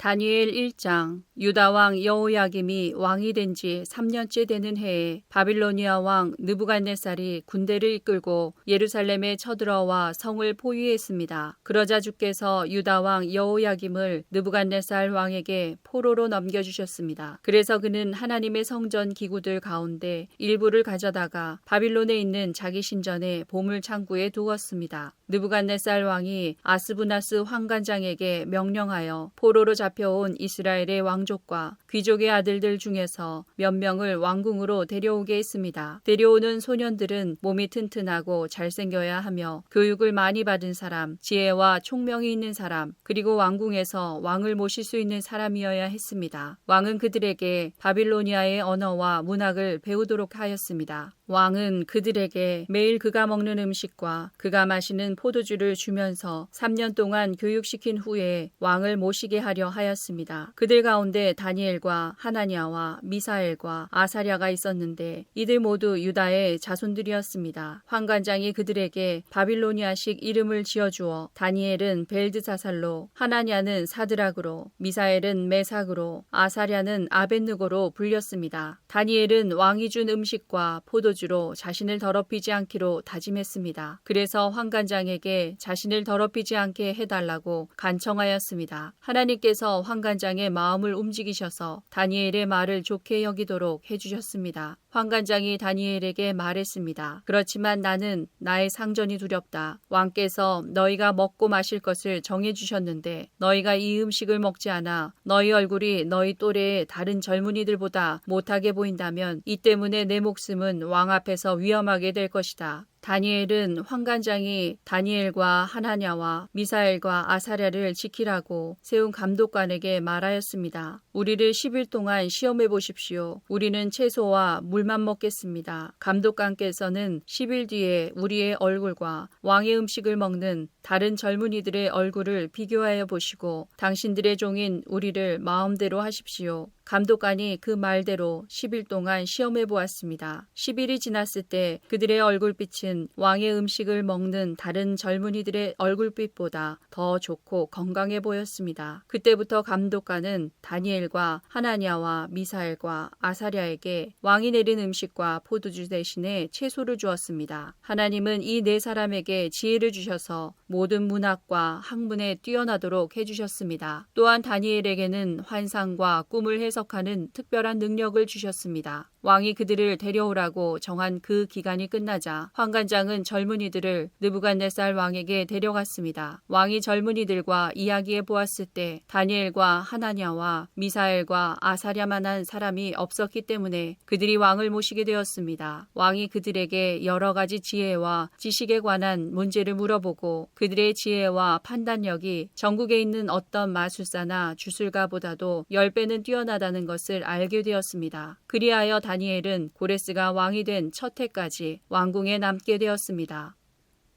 Speaker 2: 다니엘 1장. 유다 왕 여호야김이 왕이 된 지 3년째 되는 해에 바빌로니아 왕 느부갓네살이 군대를 이끌고 예루살렘에 쳐들어와 성을 포위했습니다. 그러자 주께서 유다 왕 여호야김을 느부갓네살 왕에게 포로로 넘겨주셨습니다. 그래서 그는 하나님의 성전 기구들 가운데 일부를 가져다가 바빌론에 있는 자기 신전의 보물 창고에 두었습니다. 느부갓네살 왕이 아스부나스 황관장에게 명령하여 포로로 잡혀온 이스라엘의 왕족과 귀족의 아들들 중에서 몇 명을 왕궁으로 데려오게 했습니다. 데려오는 소년들은 몸이 튼튼하고 잘생겨야 하며 교육을 많이 받은 사람, 지혜와 총명이 있는 사람, 그리고 왕궁에서 왕을 모실 수 있는 사람이어야 했습니다. 왕은 그들에게 바빌로니아의 언어와 문학을 배우도록 하였습니다. 왕은 그들에게 매일 그가 먹는 음식과 그가 마시는 포도주를 주면서 3년 동안 교육시킨 후에 왕을 모시게 하려 하였습니다. 그들 가운데 다니엘과 하나냐와 미사엘과 아사랴가 있었는데 이들 모두 유다의 자손들이었습니다. 황관장이 그들에게 바빌로니아식 이름을 지어주어 다니엘은 벨드사살로, 하나냐는 사드락으로, 미사엘은 메삭으로, 아사랴는 아벳느고로 불렸습니다. 다니엘은 왕이 준 음식과 포도주로 자신을 더럽히지 않기로 다짐했습니다. 그래서 황관장에게 자신을 더럽히지 않게 해달라고 간청하였습니다. 하나님께서 황관장의 마음을 움직이셔서 다니엘의 말을 좋게 여기도록 해주셨습니다. 황관장이 다니엘에게 말했습니다. 그렇지만 나는 나의 상전이 두렵다. 왕께서 너희가 먹고 마실 것을 정해주셨는데 너희가 이 음식을 먹지 않아 너희 얼굴이 너희 또래의 다른 젊은이들보다 못하게 보인다면 이 때문에 내 목숨은 왕 앞에서 위험하게 될 것이다. 다니엘은 황관장이 다니엘과 하나냐와 미사엘과 아사랴를 지키라고 세운 감독관에게 말하였습니다. 우리를 10일 동안 시험해 보십시오. 우리는 채소와 물만 먹겠습니다. 감독관께서는 10일 뒤에 우리의 얼굴과 왕의 음식을 먹는 다른 젊은이들의 얼굴을 비교하여 보시고 당신들의 종인 우리를 마음대로 하십시오. 감독관이 그 말대로 10일 동안 시험해 보았습니다. 10일이 지났을 때 그들의 얼굴빛은 왕의 음식을 먹는 다른 젊은이들의 얼굴빛보다 더 좋고 건강해 보였습니다. 그때부터 감독관은 다니엘과 하나냐와 미사엘과 아사랴에게 왕이 내린 음식과 포도주 대신에 채소를 주었습니다. 하나님은 이 네 사람에게 지혜를 주셔서 모든 문학과 학문에 뛰어나도록 해주셨습니다. 또한 다니엘에게는 환상과 꿈을 해석하는 특별한 능력을 주셨습니다. 왕이 그들을 데려오라고 정한 그 기간이 끝나자 황관장은 젊은이들을 느부갓네살 왕에게 데려갔습니다. 왕이 젊은이들과 이야기해 보았을 때 다니엘과 하나냐와 미사엘과 아사랴만한 사람이 없었기 때문에 그들이 왕을 모시게 되었습니다. 왕이 그들에게 여러 가지 지혜와 지식에 관한 문제를 물어보고 그들의 지혜와 판단력이 전국에 있는 어떤 마술사나 주술가보다도 10배는 뛰어나다는 것을 알게 되었습니다. 그리하여 다니엘은 고레스가 왕이 된 첫 해까지 왕궁에 남게 되었습니다.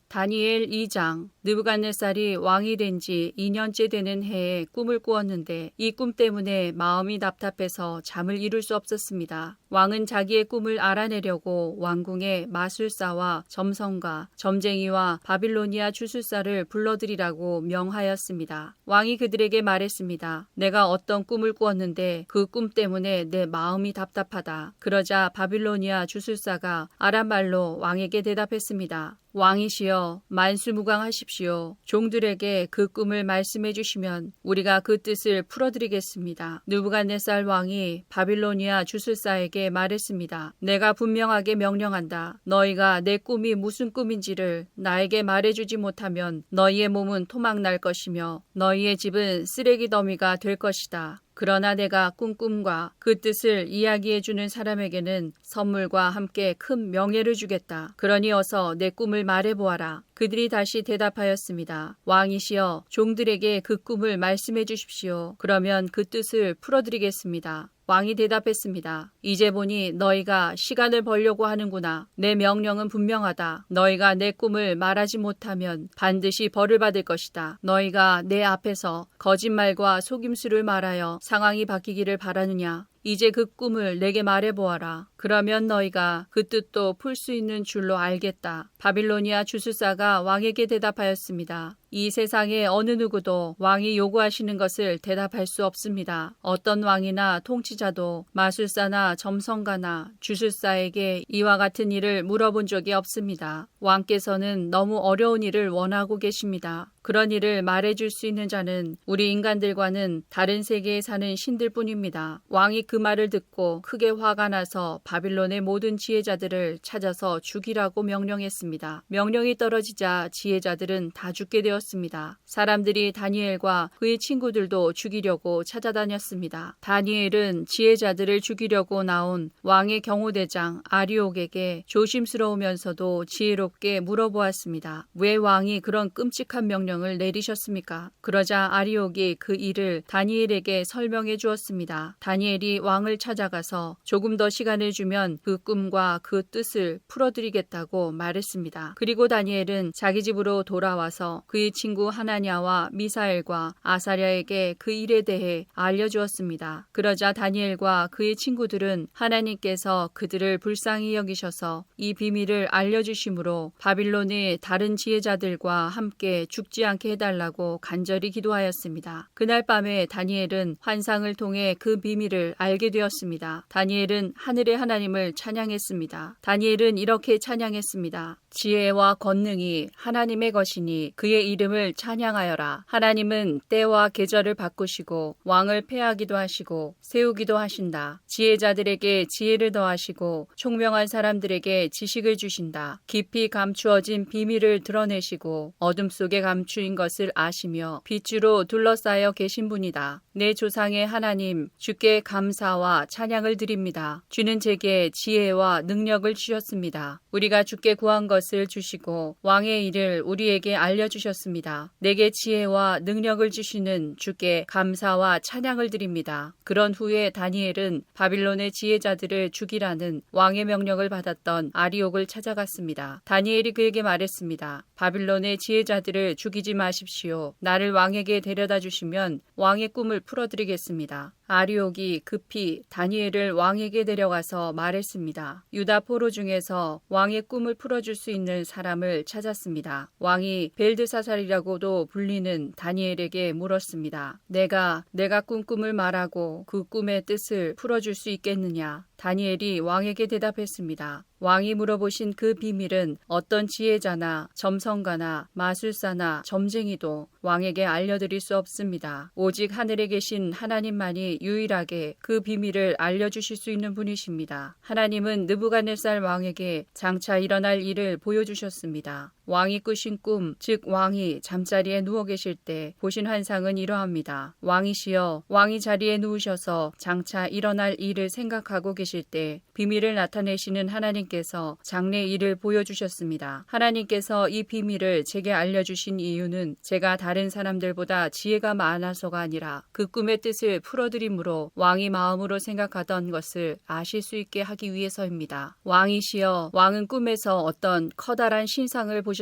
Speaker 2: 다니엘 2장. 느부갓네살이 왕이 된 지 2년째 되는 해에 꿈을 꾸었는데 이 꿈 때문에 마음이 답답해서 잠을 이룰 수 없었습니다. 왕은 자기의 꿈을 알아내려고 왕궁에 마술사와 점성가, 점쟁이와 바빌로니아 주술사를 불러들이라고 명하였습니다. 왕이 그들에게 말했습니다. 내가 어떤 꿈을 꾸었는데 그 꿈 때문에 내 마음이 답답하다. 그러자 바빌로니아 주술사가 아람말로 왕에게 대답했습니다. 왕이시여 만수무강하십시오. 종들에게 그 꿈을 말씀해 주시면 우리가 그 뜻을 풀어드리겠습니다. 느부갓네살 왕이 바빌로니아 주술사에게 말했습니다. 내가 분명하게 명령한다. 너희가 내 꿈이 무슨 꿈인지를 나에게 말해주지 못하면 너희의 몸은 토막날 것이며 너희의 집은 쓰레기 더미가 될 것이다. 그러나 내가 꾼 꿈과 그 뜻을 이야기해주는 사람에게는 선물과 함께 큰 명예를 주겠다. 그러니 어서 내 꿈을 말해보아라. 그들이 다시 대답하였습니다. 왕이시여 종들에게 그 꿈을 말씀해 주십시오. 그러면 그 뜻을 풀어드리겠습니다. 왕이 대답했습니다. 이제 보니 너희가 시간을 벌려고 하는구나. 내 명령은 분명하다. 너희가 내 꿈을 말하지 못하면 반드시 벌을 받을 것이다. 너희가 내 앞에서 거짓말과 속임수를 말하여 상황이 바뀌기를 바라느냐? 이제 그 꿈을 내게 말해보아라. 그러면 너희가 그 뜻도 풀 수 있는 줄로 알겠다. 바빌로니아 주술사가 왕에게 대답하였습니다. 이 세상에 어느 누구도 왕이 요구하시는 것을 대답할 수 없습니다. 어떤 왕이나 통치자도 마술사나 점성가나 주술사에게 이와 같은 일을 물어본 적이 없습니다. 왕께서는 너무 어려운 일을 원하고 계십니다. 그런 일을 말해줄 수 있는 자는 우리 인간들과는 다른 세계에 사는 신들 뿐입니다. 왕이 그 말을 듣고 크게 화가 나서 바빌론의 모든 지혜자들을 찾아서 죽이라고 명령했습니다. 명령이 떨어지자 지혜자들은 다 죽게 되었습니다. 사람들이 다니엘과 그의 친구들도 죽이려고 찾아다녔습니다. 다니엘은 지혜자들을 죽이려고 나온 왕의 경호대장 아리옥에게 조심스러우면서도 지혜롭게 물어보았습니다. 왜 왕이 그런 끔찍한 명령을 내리셨습니까? 그러자 아리옥이 그 일을 다니엘에게 설명해 주었습니다. 다니엘이 왕을 찾아가서 조금 더 시간을 주면 그 꿈과 그 뜻을 풀어드리겠다고 말했습니다. 그리고 다니엘은 자기 집으로 돌아와서 그의 친구 하나냐와 미사엘과 아사랴에게 그 일에 대해 알려주었습니다. 그러자 다니엘과 그의 친구들은 하나님께서 그들을 불쌍히 여기셔서 이 비밀을 알려주심으로 바빌론의 다른 지혜자들과 함께 죽지 않게 해달라고 간절히 기도하였습니다. 그날 밤에 다니엘은 환상을 통해 그 비밀을 알게 되었습니다. 다니엘은 하늘의 하나님을 찬양했습니다. 다니엘은 이렇게 찬양했습니다. 지혜와 권능이 하나님의 것이니 그의 이름을 찬양하여라. 하나님은 때와 계절을 바꾸시고 왕을 패하기도 하시고 세우기도 하신다. 지혜자들에게 지혜를 더하시고 총명한 사람들에게 지식을 주신다. 깊이 감추어진 비밀을 드러내시고 어둠 속에 감추인 것을 아시며 빛으로 둘러싸여 계신 분이다. 내 조상의 하나님 주께 감사와 찬양을 드립니다. 주는 제게 지혜와 능력을 주셨습니다. 우리가 주께 구한 것을 주시고 왕의 일을 우리에게 알려주셨습니다. 내게 지혜와 능력을 주시는 주께 감사와 찬양을 드립니다. 그런 후에 다니엘은 바빌론의 지혜자들을 죽이라는 왕의 명령을 받았던 아리옥을 찾아갔습니다. 다니엘이 그에게 말했습니다. 바빌론의 지혜자들을 죽이지 마십시오. 나를 왕에게 데려다 주시면 왕의 꿈을 풀어드리겠습니다. 아리옥이 급히 다니엘을 왕에게 데려가서 말했습니다. 유다 포로 중에서 왕의 꿈을 풀어줄 수 있는 사람을 찾았습니다. 왕이 벨드사살이라고도 불리는 다니엘에게 물었습니다. 내가 꾼 꿈을 말하고 그 꿈의 뜻을 풀어줄 수 있겠느냐? 다니엘이 왕에게 대답했습니다. 왕이 물어보신 그 비밀은 어떤 지혜자나 점성가나 마술사나 점쟁이도 왕에게 알려드릴 수 없습니다. 오직 하늘에 계신 하나님만이 유일하게 그 비밀을 알려주실 수 있는 분이십니다. 하나님은 느부갓네살 왕에게 장차 일어날 일을 보여주셨습니다. 왕이 꾸신 꿈, 즉 왕이 잠자리에 누워 계실 때 보신 환상은 이러합니다. 왕이시여, 왕이 자리에 누우셔서 장차 일어날 일을 생각하고 계실 때 비밀을 나타내시는 하나님께서 장래 일을 보여주셨습니다. 하나님께서 이 비밀을 제게 알려주신 이유는 제가 다른 사람들보다 지혜가 많아서가 아니라 그 꿈의 뜻을 풀어드림으로 왕이 마음으로 생각하던 것을 아실 수 있게 하기 위해서입니다. 왕이시여, 왕은 꿈에서 어떤 커다란 신상을 보셨습니다.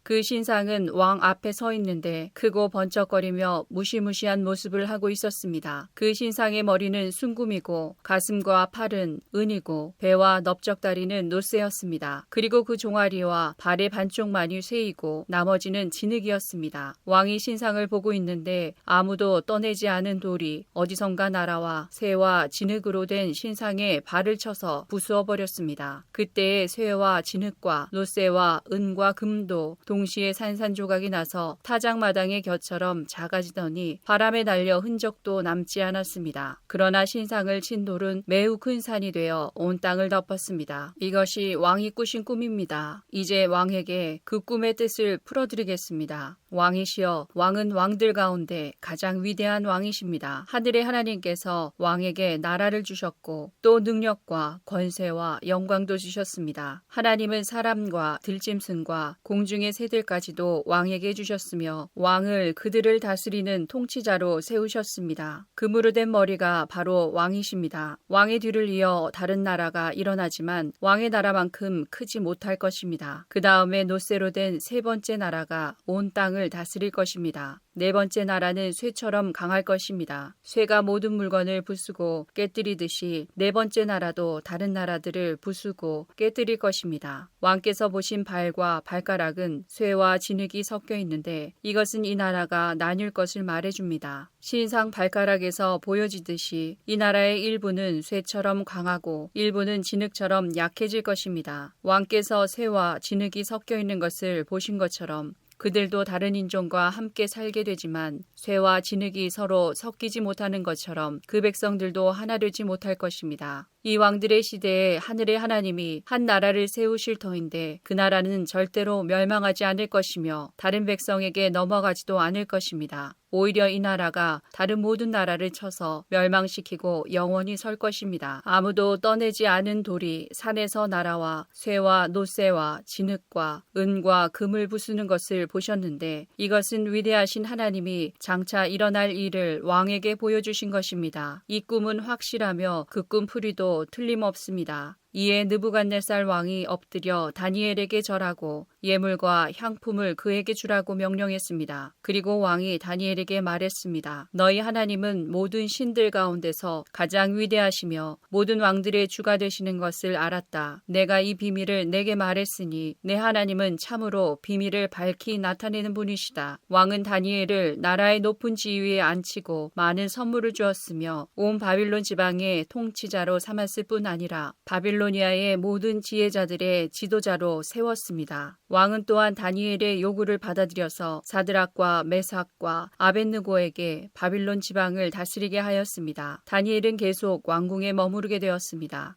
Speaker 2: 그 신상은 왕 앞에 서 있는데 크고 번쩍거리며 무시무시한 모습을 하고 있었습니다. 그 신상의 머리는 순금이고 가슴과 팔은 은이고 배와 넓적다리는 노쇠였습니다. 그리고 그 종아리와 발의 반쪽만이 쇠이고 나머지는 진흙이었습니다. 왕이 신상을 보고 있는데 아무도 떠내지 않은 돌이 어디선가 날아와 쇠와 진흙으로 된 신상에 발을 쳐서 부수어 버렸습니다. 그때에 쇠와 진흙과 노쇠와 은과 금도 동시에 산산조각이 나서 타작마당의 곁처럼 작아지더니 바람에 날려 흔적도 남지 않았습니다. 그러나 신상을 친 돌은 매우 큰 산이 되어 온 땅을 덮었습니다. 이것이 왕이 꾸신 꿈입니다. 이제 왕에게 그 꿈의 뜻을 풀어드리겠습니다. 왕이시여, 왕은 왕들 가운데 가장 위대한 왕이십니다. 하늘의 하나님께서 왕에게 나라를 주셨고 또 능력과 권세와 영광도 주셨습니다. 하나님은 사람과 들짐승과 새와 공중의 새들까지도 왕에게 주셨으며 왕을 그들을 다스리는 통치자로 세우셨습니다. 금으로 된 머리가 바로 왕이십니다. 왕의 뒤를 이어 다른 나라가 일어나지만 왕의 나라만큼 크지 못할 것입니다. 그 다음에 놋새로 된 세 번째 나라가 온 땅을 다스릴 것입니다. 네 번째 나라는 쇠처럼 강할 것입니다. 쇠가 모든 물건을 부수고 깨뜨리듯이 네 번째 나라도 다른 나라들을 부수고 깨뜨릴 것입니다. 왕께서 보신 발과 발가락은 쇠와 진흙이 섞여 있는데 이것은 이 나라가 나뉠 것을 말해줍니다. 신상 발가락에서 보여지듯이 이 나라의 일부는 쇠처럼 강하고 일부는 진흙처럼 약해질 것입니다. 왕께서 쇠와 진흙이 섞여 있는 것을 보신 것처럼 그들도 다른 인종과 함께 살게 되지만 쇠와 진흙이 서로 섞이지 못하는 것처럼 그 백성들도 하나 되지 못할 것입니다. 이 왕들의 시대에 하늘의 하나님이 한 나라를 세우실 터인데 그 나라는 절대로 멸망하지 않을 것이며 다른 백성에게 넘어가지도 않을 것입니다. 오히려 이 나라가 다른 모든 나라를 쳐서 멸망시키고 영원히 설 것입니다. 아무도 떠내지 않은 돌이 산에서 날아와 쇠와 놋새와 진흙과 은과 금을 부수는 것을 보셨는데 이것은 위대하신 하나님이 장차 일어날 일을 왕에게 보여주신 것입니다. 이 꿈은 확실하며 그 꿈풀이도 틀림없습니다. 이에 느부갓네살 왕이 엎드려 다니엘에게 절하고 예물과 향품을 그에게 주라고 명령했습니다. 그리고 왕이 다니엘에게 말했습니다. 너희 하나님은 모든 신들 가운데서 가장 위대하시며 모든 왕들의 주가 되시는 것을 알았다. 내가 이 비밀을 내게 말했으니 내 하나님은 참으로 비밀을 밝히 나타내는 분이시다. 왕은 다니엘을 나라의 높은 지위에 앉히고 많은 선물을 주었으며 온 바빌론 지방의 통치자로 삼았을 뿐 아니라 바빌로니아의 모든 지혜자들의 지도자로 세웠습니다. 왕은 또한 다니엘의 요구를 받아들여서 사드락과 메삭과 아벳느고에게 바빌론 지방을 다스리게 하였습니다. 다니엘은 계속 왕궁에 머무르게 되었습니다.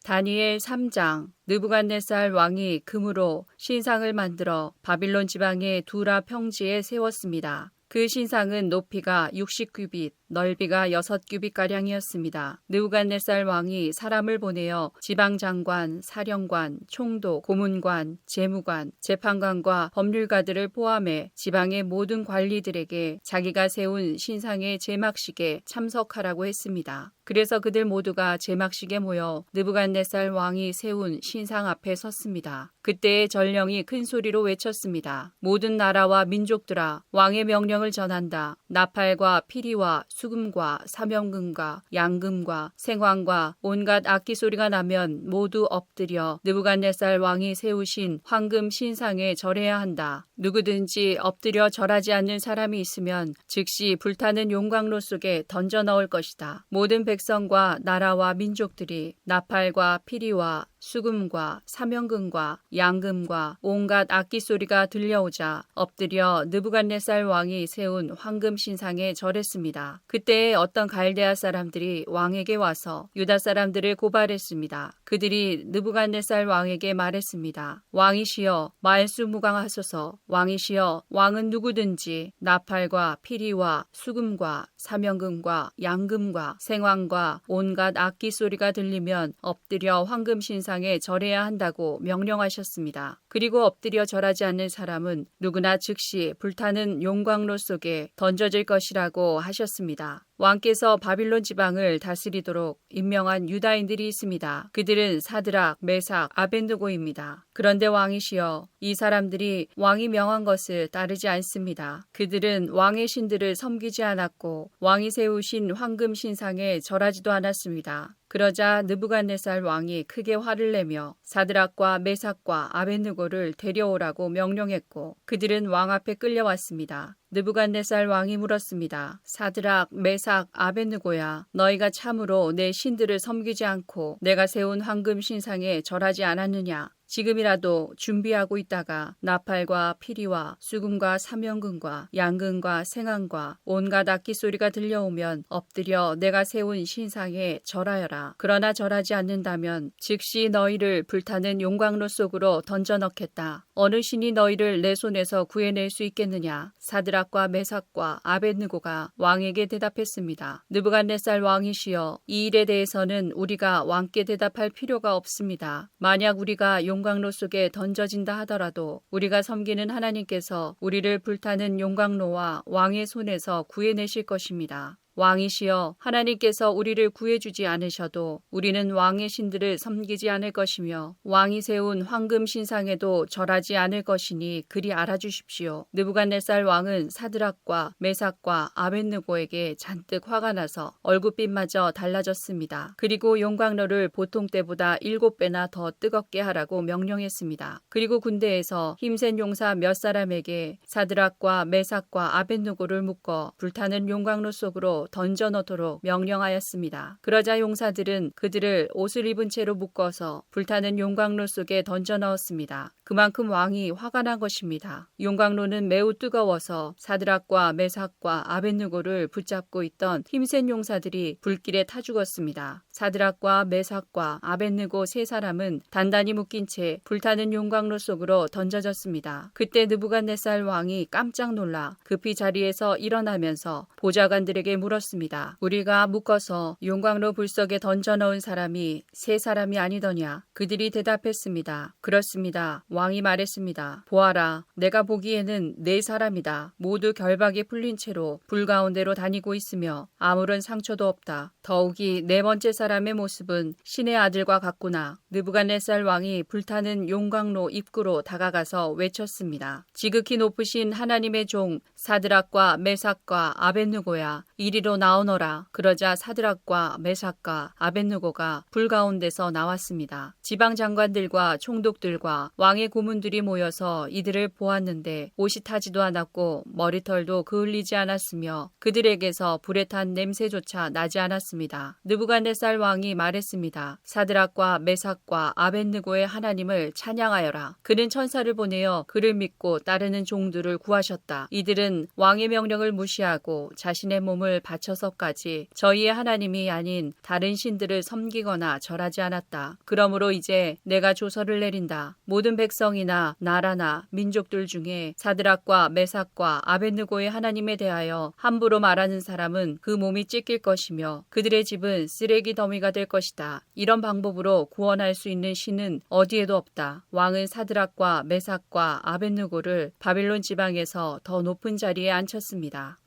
Speaker 2: 다니엘 3장. 느부갓네살 왕이 금으로 신상을 만들어 바빌론 지방의 두라 평지에 세웠습니다. 그 신상은 높이가 60규빗, 넓이가 6규빗가량이었습니다. 느부갓네살 왕이 사람을 보내어 지방장관, 사령관, 총독, 고문관, 재무관, 재판관과 법률가들을 포함해 지방의 모든 관리들에게 자기가 세운 신상의 제막식에 참석하라고 했습니다. 그래서 그들 모두가 제막식에 모여 느부갓네살 왕이 세운 신상 앞에 섰습니다. 그때의 전령이 큰 소리로 외쳤습니다. 모든 나라와 민족들아, 왕의 명령을 전한다. 나팔과 피리와 수금과 사명금과 양금과 생황과 온갖 악기 소리가 나면 모두 엎드려 느부갓네살 왕이 세우신 황금 신상에 절해야 한다. 누구든지 엎드려 절하지 않는 사람이 있으면 즉시 불타는 용광로 속에 던져 넣을 것이다. 모든 백성과 나라와 민족들이 나팔과 피리와 수금과 사명금과 양금과 온갖 악기 소리가 들려오자 엎드려 느부갓네살 왕이 세운 황금 신상에 절했습니다. 그때 어떤 갈대아 사람들이 왕에게 와서 유다 사람들을 고발했습니다. 그들이 느부갓네살 왕에게 말했습니다. 왕이시여, 만수무강하소서. 왕이시여, 왕은 누구든지 나팔과 피리와 수금과 사명금과 양금과 생황과 온갖 악기 소리가 들리면 엎드려 황금 신상에 절해야 한다고 명령하셨습니다. 그리고 엎드려 절하지 않는 사람은 누구나 즉시 불타는 용광로 속에 던져질 것이라고 하셨습니다. 왕께서 바빌론 지방을 다스리도록 임명한 유다인들이 있습니다. 그들은 사드락, 메삭, 아벳느고입니다. 그런데 왕이시여, 이 사람들이 왕이 명한 것을 따르지 않습니다. 그들은 왕의 신들을 섬기지 않았고 왕이 세우신 황금 신상에 절하지도 않았습니다. 그러자 느부갓네살 왕이 크게 화를 내며 사드락과 메삭과 아벳느고를 데려오라고 명령했고 그들은 왕 앞에 끌려왔습니다. 느부갓네살 왕이 물었습니다. 사드락, 메삭, 아벳느고야, 너희가 참으로 내 신들을 섬기지 않고 내가 세운 황금 신상에 절하지 않았느냐? 지금이라도 준비하고 있다가 나팔과 피리와 수금과 사명금과 양금과 생황과 온갖 악기 소리가 들려오면 엎드려 내가 세운 신상에 절하여라. 그러나 절하지 않는다면 즉시 너희를 불타는 용광로 속으로 던져 넣겠다. 어느 신이 너희를 내 손에서 구해낼 수 있겠느냐? 사드락과 메삭과 아벳느고가 왕에게 대답했습니다. 느부갓네살 왕이시여, 이 일에 대해서는 우리가 왕께 대답할 필요가 없습니다. 만약 우리가 용광로 용광로 속에 던져진다 하더라도 우리가 섬기는 하나님께서 우리를 불타는 용광로와 왕의 손에서 구해내실 것입니다. 왕이시여, 하나님께서 우리를 구해주지 않으셔도 우리는 왕의 신들을 섬기지 않을 것이며 왕이 세운 황금 신상에도 절하지 않을 것이니 그리 알아주십시오. 느부갓네살 왕은 사드락과 메삭과 아벳느고에게 잔뜩 화가 나서 얼굴빛마저 달라졌습니다. 그리고 용광로를 보통 때보다 7배나 더 뜨겁게 하라고 명령했습니다. 그리고 군대에서 힘센 용사 몇 사람에게 사드락과 메삭과 아벳느고를 묶어 불타는 용광로 속으로 던져 넣도록 명령하였습니다. 그러자 용사들은 그들을 옷을 입은 채로 묶어서 불타는 용광로 속에 던져 넣었습니다. 그만큼 왕이 화가 난 것입니다. 용광로는 매우 뜨거워서 사드락과 메삭과 아벳느고를 붙잡고 있던 힘센 용사들이 불길에 타 죽었습니다. 사드락과 메삭과 아벳느고 세 사람은 단단히 묶인 채 불타는 용광로 속으로 던져졌습니다. 그때 느부갓네살 왕이 깜짝 놀라 급히 자리에서 일어나면서 보좌관들에게 물었습니다. 우리가 묶어서 용광로 불속에 던져 넣은 사람이 세 사람이 아니더냐? 그들이 대답했습니다. 그렇습니다. 왕이 말했습니다. 보아라, 내가 보기에는 네 사람이다. 모두 결박이 풀린 채로 불 가운데로 다니고 있으며 아무런 상처도 없다. 더욱이 네 번째 사람의 모습은 신의 아들과 같구나. 느부갓네살 왕이 불타는 용광로 입구로 다가가서 외쳤습니다. 지극히 높으신 하나님의 종 사드락과 메삭과 아벳느고야, 이리로 나오너라. 그러자 사드락과 메삭과 아벳느고가 불 가운데서 나왔습니다. 지방 장관들과 총독들과 왕의 고문들이 모여서 이들을 보았는데 옷이 타지도 않았고 머리털도 그을리지 않았으며 그들에게서 불에 탄 냄새조차 나지 않았습니다. 느부갓네살 왕이 말했습니다. 사드락과 메삭과 아벳느고의 하나님을 찬양하여라. 그는 천사를 보내어 그를 믿고 따르는 종들을 구하셨다. 이들은 왕의 명령을 무시하고 자신의 몸을 바쳐서까지 저희의 하나님이 아닌 다른 신들을 섬기거나 절하지 않았다. 그러므로 이제 내가 조서를 내린다. 모든 백성이나 나라나 민족들 중에 사드락과 메삭과 아벳느고의 하나님에 대하여 함부로 말하는 사람은 그 몸이 찢길 것이며 그들의 집은 쓰레기 더미가 될 것이다. 이런 방법으로 구원할 수 있는 신은 어디에도 없다. 왕은 사드락과 메삭과 아벳느고를 바빌론 지방에서 더 높은 자리에 앉혔습니다.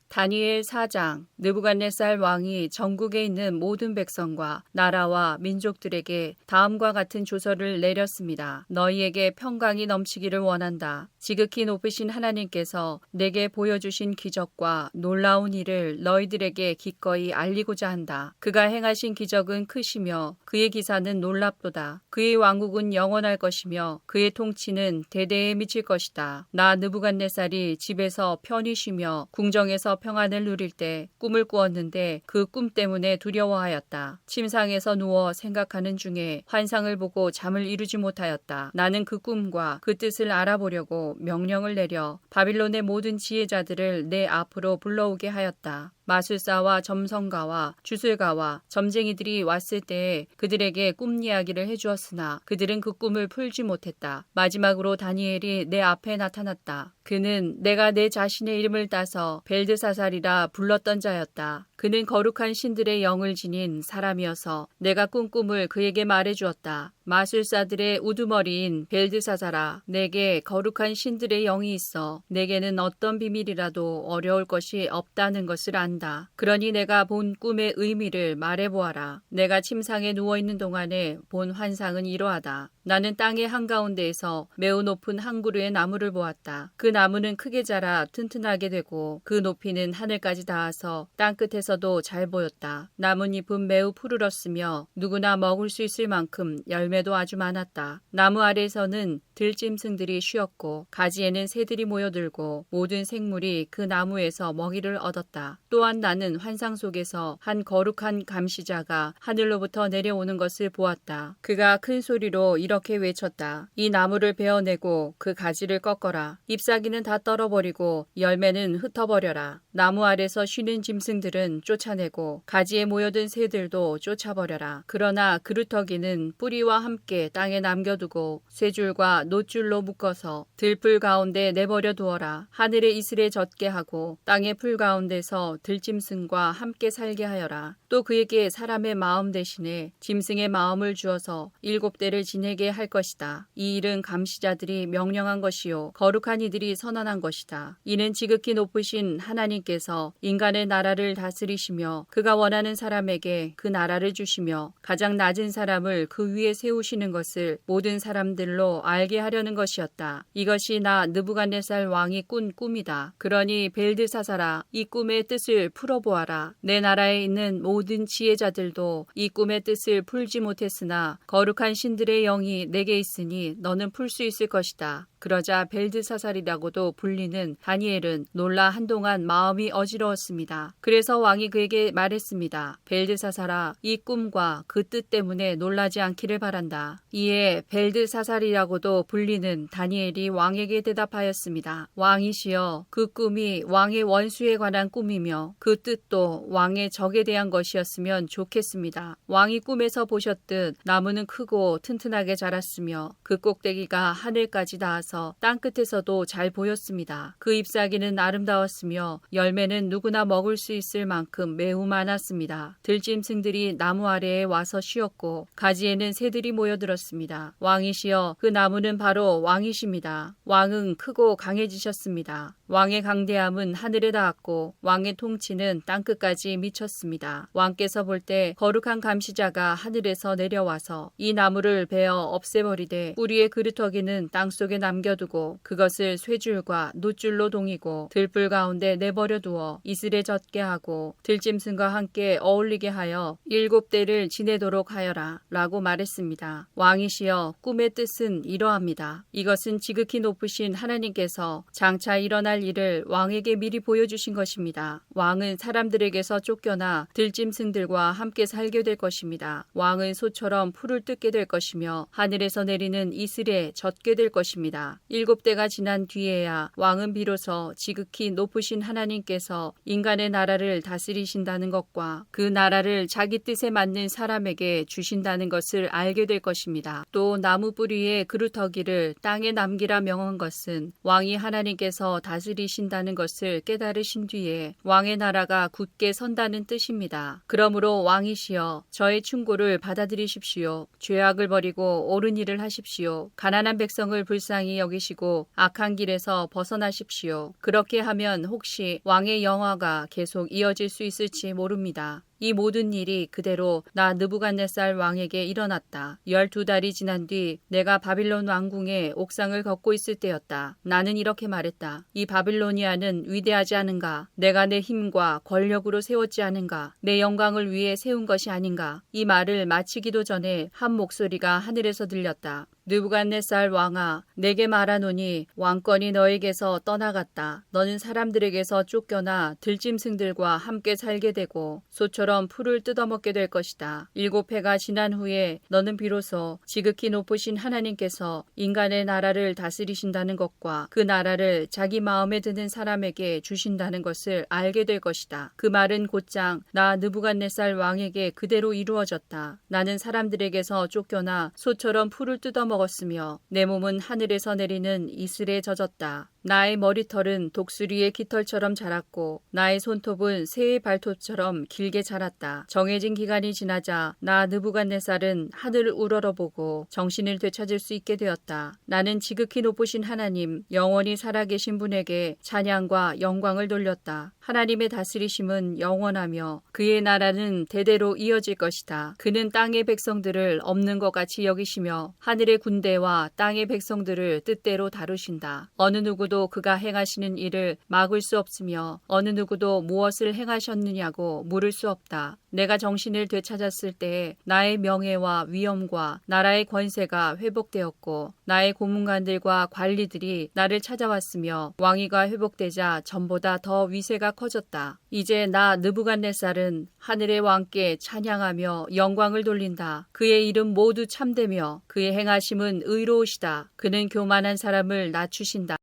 Speaker 2: 다니엘 4장. 느부갓네살 왕이 전국에 있는 모든 백성과 나라와 민족들에게 다음과 같은 조서를 내렸습니다. 너희에게 평강이 넘치기를 원한다. 지극히 높으신 하나님께서 내게 보여주신 기적과 놀라운 일을 너희들에게 기꺼이 알리고자 한다. 그가 행하신 기적은 크시며 그의 기사는 놀랍도다. 그의 왕국은 영원할 것이며 그의 통치는 대대에 미칠 것이다. 나 느부갓네살이 집에서 편히 쉬며 궁정에서 평안을 누릴 때 꿈을 꾸었는데 그 꿈 때문에 두려워하였다. 침상에서 누워 생각하는 중에 환상을 보고 잠을 이루지 못하였다. 나는 그 꿈과 그 뜻을 알아보려고 명령을 내려 바빌론의 모든 지혜자들을 내 앞으로 불러오게 하였다. 마술사와 점성가와 주술가와 점쟁이들이 왔을 때에 그들에게 꿈 이야기를 해주었으나 그들은 그 꿈을 풀지 못했다. 마지막으로 다니엘이 내 앞에 나타났다. 그는 내가 내 자신의 이름을 따서 벨드사살이라 불렀던 자였다. 그는 거룩한 신들의 영을 지닌 사람이어서 내가 꾼 꿈을 그에게 말해주었다. 마술사들의 우두머리인 벨드사살아, 내게 거룩한 신들의 영이 있어 내게는 어떤 비밀이라도 어려울 것이 없다는 것을 안다. 그러니 내가 본 꿈의 의미를 말해보아라. 내가 침상에 누워있는 동안에 본 환상은 이러하다. 나는 땅의 한가운데에서 매우 높은 한 그루의 나무를 보았다. 그 나무는 크게 자라 튼튼하게 되고 그 높이는 하늘까지 닿아서 땅끝에서도 잘 보였다. 나뭇잎은 매우 푸르렀으며 누구나 먹을 수 있을 만큼 열매도 아주 많았다. 나무 아래에서는 들짐승들이 쉬었고 가지에는 새들이 모여들고 모든 생물이 그 나무에서 먹이를 얻었다. 또한 나는 환상 속에서 한 거룩한 감시자가 하늘로부터 내려오는 것을 보았다. 그가 큰 소리로 이렇게 외쳤다. 이 나무를 베어내고 그 가지를 꺾어라. 잎사귀는 다 떨어버리고 열매는 흩어버려라. 나무 아래서 쉬는 짐승들은 쫓아내고 가지에 모여든 새들도 쫓아버려라. 그러나 그루터기는 뿌리와 함께 땅에 남겨두고 쇠줄과 노줄로 묶어서 들풀 가운데 내버려 두어라. 하늘의 이슬에 젖게 하고 땅의 풀 가운데서 들짐승과 함께 살게 하여라. 또 그에게 사람의 마음 대신에 짐승의 마음을 주어서 7대를 지내게 할 것이다. 이 일은 감시자들이 명령한 것이요 거룩한 이들이 선언한 것이다. 이는 지극히 높으신 하나님께서 인간의 나라를 다스리시며 그가 원하는 사람에게 그 나라를 주시며 가장 낮은 사람을 그 위에 세우시는 것을 모든 사람들로 알게 하려는 것이었다. 이것이 나 느부갓네살 왕이 꾼 꿈이다. 그러니 벨드사사라, 이 꿈의 뜻을 풀어보아라. 내 나라에 있는 모든 지혜자들도 이 꿈의 뜻을 풀지 못했으나 거룩한 신들의 영이 내게 있으니 너는 풀 수 있을 것이다. 그러자 벨드사살이라고도 불리는 다니엘은 놀라 한동안 마음이 어지러웠습니다. 그래서 왕이 그에게 말했습니다. 벨드사살아, 이 꿈과 그 뜻 때문에 놀라지 않기를 바란다. 이에 벨드사살이라고도 불리는 다니엘이 왕에게 대답하였습니다. 왕이시여, 그 꿈이 왕의 원수에 관한 꿈이며 그 뜻도 왕의 적에 대한 것이었으면 좋겠습니다. 왕이 꿈에서 보셨듯 나무는 크고 튼튼하게 자랐으며 그 꼭대기가 하늘까지 닿아서 땅끝에서도 잘 보였습니다. 그 잎사귀는 아름다웠으며 열매는 누구나 먹을 수 있을 만큼 매우 많았습니다. 들짐승들이 나무 아래에 와서 쉬었고 가지에는 새들이 모여들었습니다. 왕이시여, 그 나무는 바로 왕이십니다. 왕은 크고 강해지셨습니다. 왕의 강대함은 하늘에 닿았고 왕의 통치는 땅끝까지 미쳤습니다. 왕께서 볼 때 거룩한 감시자가 하늘에서 내려와서 이 나무를 베어 없애버리되 뿌리의 그루터기는 땅속에 남겨두고 그것을 쇠줄과 노줄로 동이고 들불 가운데 내버려 두어 이슬에 젖게 하고 들짐승과 함께 어울리게 하여 7대를 지내도록 하여라 라고 말했습니다. 왕이시여, 꿈의 뜻은 이러합니다. 이것은 지극히 높으신 하나님께서 장차 일어날 일을 왕에게 미리 보여주신 것입니다. 왕은 사람들에게서 쫓겨나 들짐승들과 함께 살게 될 것입니다. 왕은 소처럼 풀을 뜯게 될 것이며 하늘에서 내리는 이슬에 젖게 될 것입니다. 7대가 지난 뒤에야 왕은 비로소 지극히 높으신 하나님께서 인간의 나라를 다스리신다는 것과 그 나라를 자기 뜻에 맞는 사람에게 주신다는 것을 알게 될 것입니다. 또 나무 뿌리에 그루터기를 땅에 남기라 명한 것은 왕이 하나님께서 다스리신다는 것을 깨달으신 뒤에 왕의 나라가 굳게 선다는 뜻입니다. 그러므로 왕이시여, 저의 충고를 받아들이십시오. 죄악을 버리고 옳은 일을 하십시오. 가난한 백성을 불쌍히 여기시고 악한 길에서 벗어나십시오. 그렇게 하면 혹시 왕의 영화가 계속 이어질 수 있을지 모릅니다. 이 모든 일이 그대로 나 느부갓네살 왕에게 일어났다. 12달이 지난 뒤 내가 바빌론 왕궁의 옥상을 걷고 있을 때였다. 나는 이렇게 말했다. 이 바빌로니아는 위대하지 않은가? 내가 내 힘과 권력으로 세웠지 않은가? 내 영광을 위해 세운 것이 아닌가? 이 말을 마치기도 전에 한 목소리가 하늘에서 들렸다. 느부갓네살 왕아, 내게 말하노니 왕권이 너에게서 떠나갔다. 너는 사람들에게서 쫓겨나 들짐승들과 함께 살게 되고 소처럼 풀을 뜯어먹게 될 것이다. 7해가 지난 후에 너는 비로소 지극히 높으신 하나님께서 인간의 나라를 다스리신다는 것과 그 나라를 자기 마음에 드는 사람에게 주신다는 것을 알게 될 것이다. 그 말은 곧장 나 느부갓네살 왕에게 그대로 이루어졌다. 나는 사람들에게서 쫓겨나 소처럼 풀을 뜯어먹었으며 내 몸은 하늘에서 내리는 이슬에 젖었다. 나의 머리털은 독수리의 깃털처럼 자랐고 나의 손톱은 새의 발톱처럼 길게 자랐다. 정해진 기간이 지나자 나 느부갓네살은 하늘을 우러러보고 정신을 되찾을 수 있게 되었다. 나는 지극히 높으신 하나님, 영원히 살아계신 분에게 찬양과 영광을 돌렸다. 하나님의 다스리심은 영원하며 그의 나라는 대대로 이어질 것이다. 그는 땅의 백성들을 없는 것 같이 여기시며 하늘의 군대와 땅의 백성들을 뜻대로 다루신다. 어느 누구도 그가 행하시는 일을 막을 수 없으며 어느 누구도 무엇을 행하셨느냐고 물을 수 없다. 내가 정신을 되찾았을 때 나의 명예와 위엄과 나라의 권세가 회복되었고 나의 고문관들과 관리들이 나를 찾아왔으며 왕위가 회복되자 전보다 더 위세가 커졌다. 이제 나 느부갓네살은 하늘의 왕께 찬양하며 영광을 돌린다. 그의 이름 모두 참되며 그의 행하심은 의로우시다. 그는 교만한 사람을 낮추신다.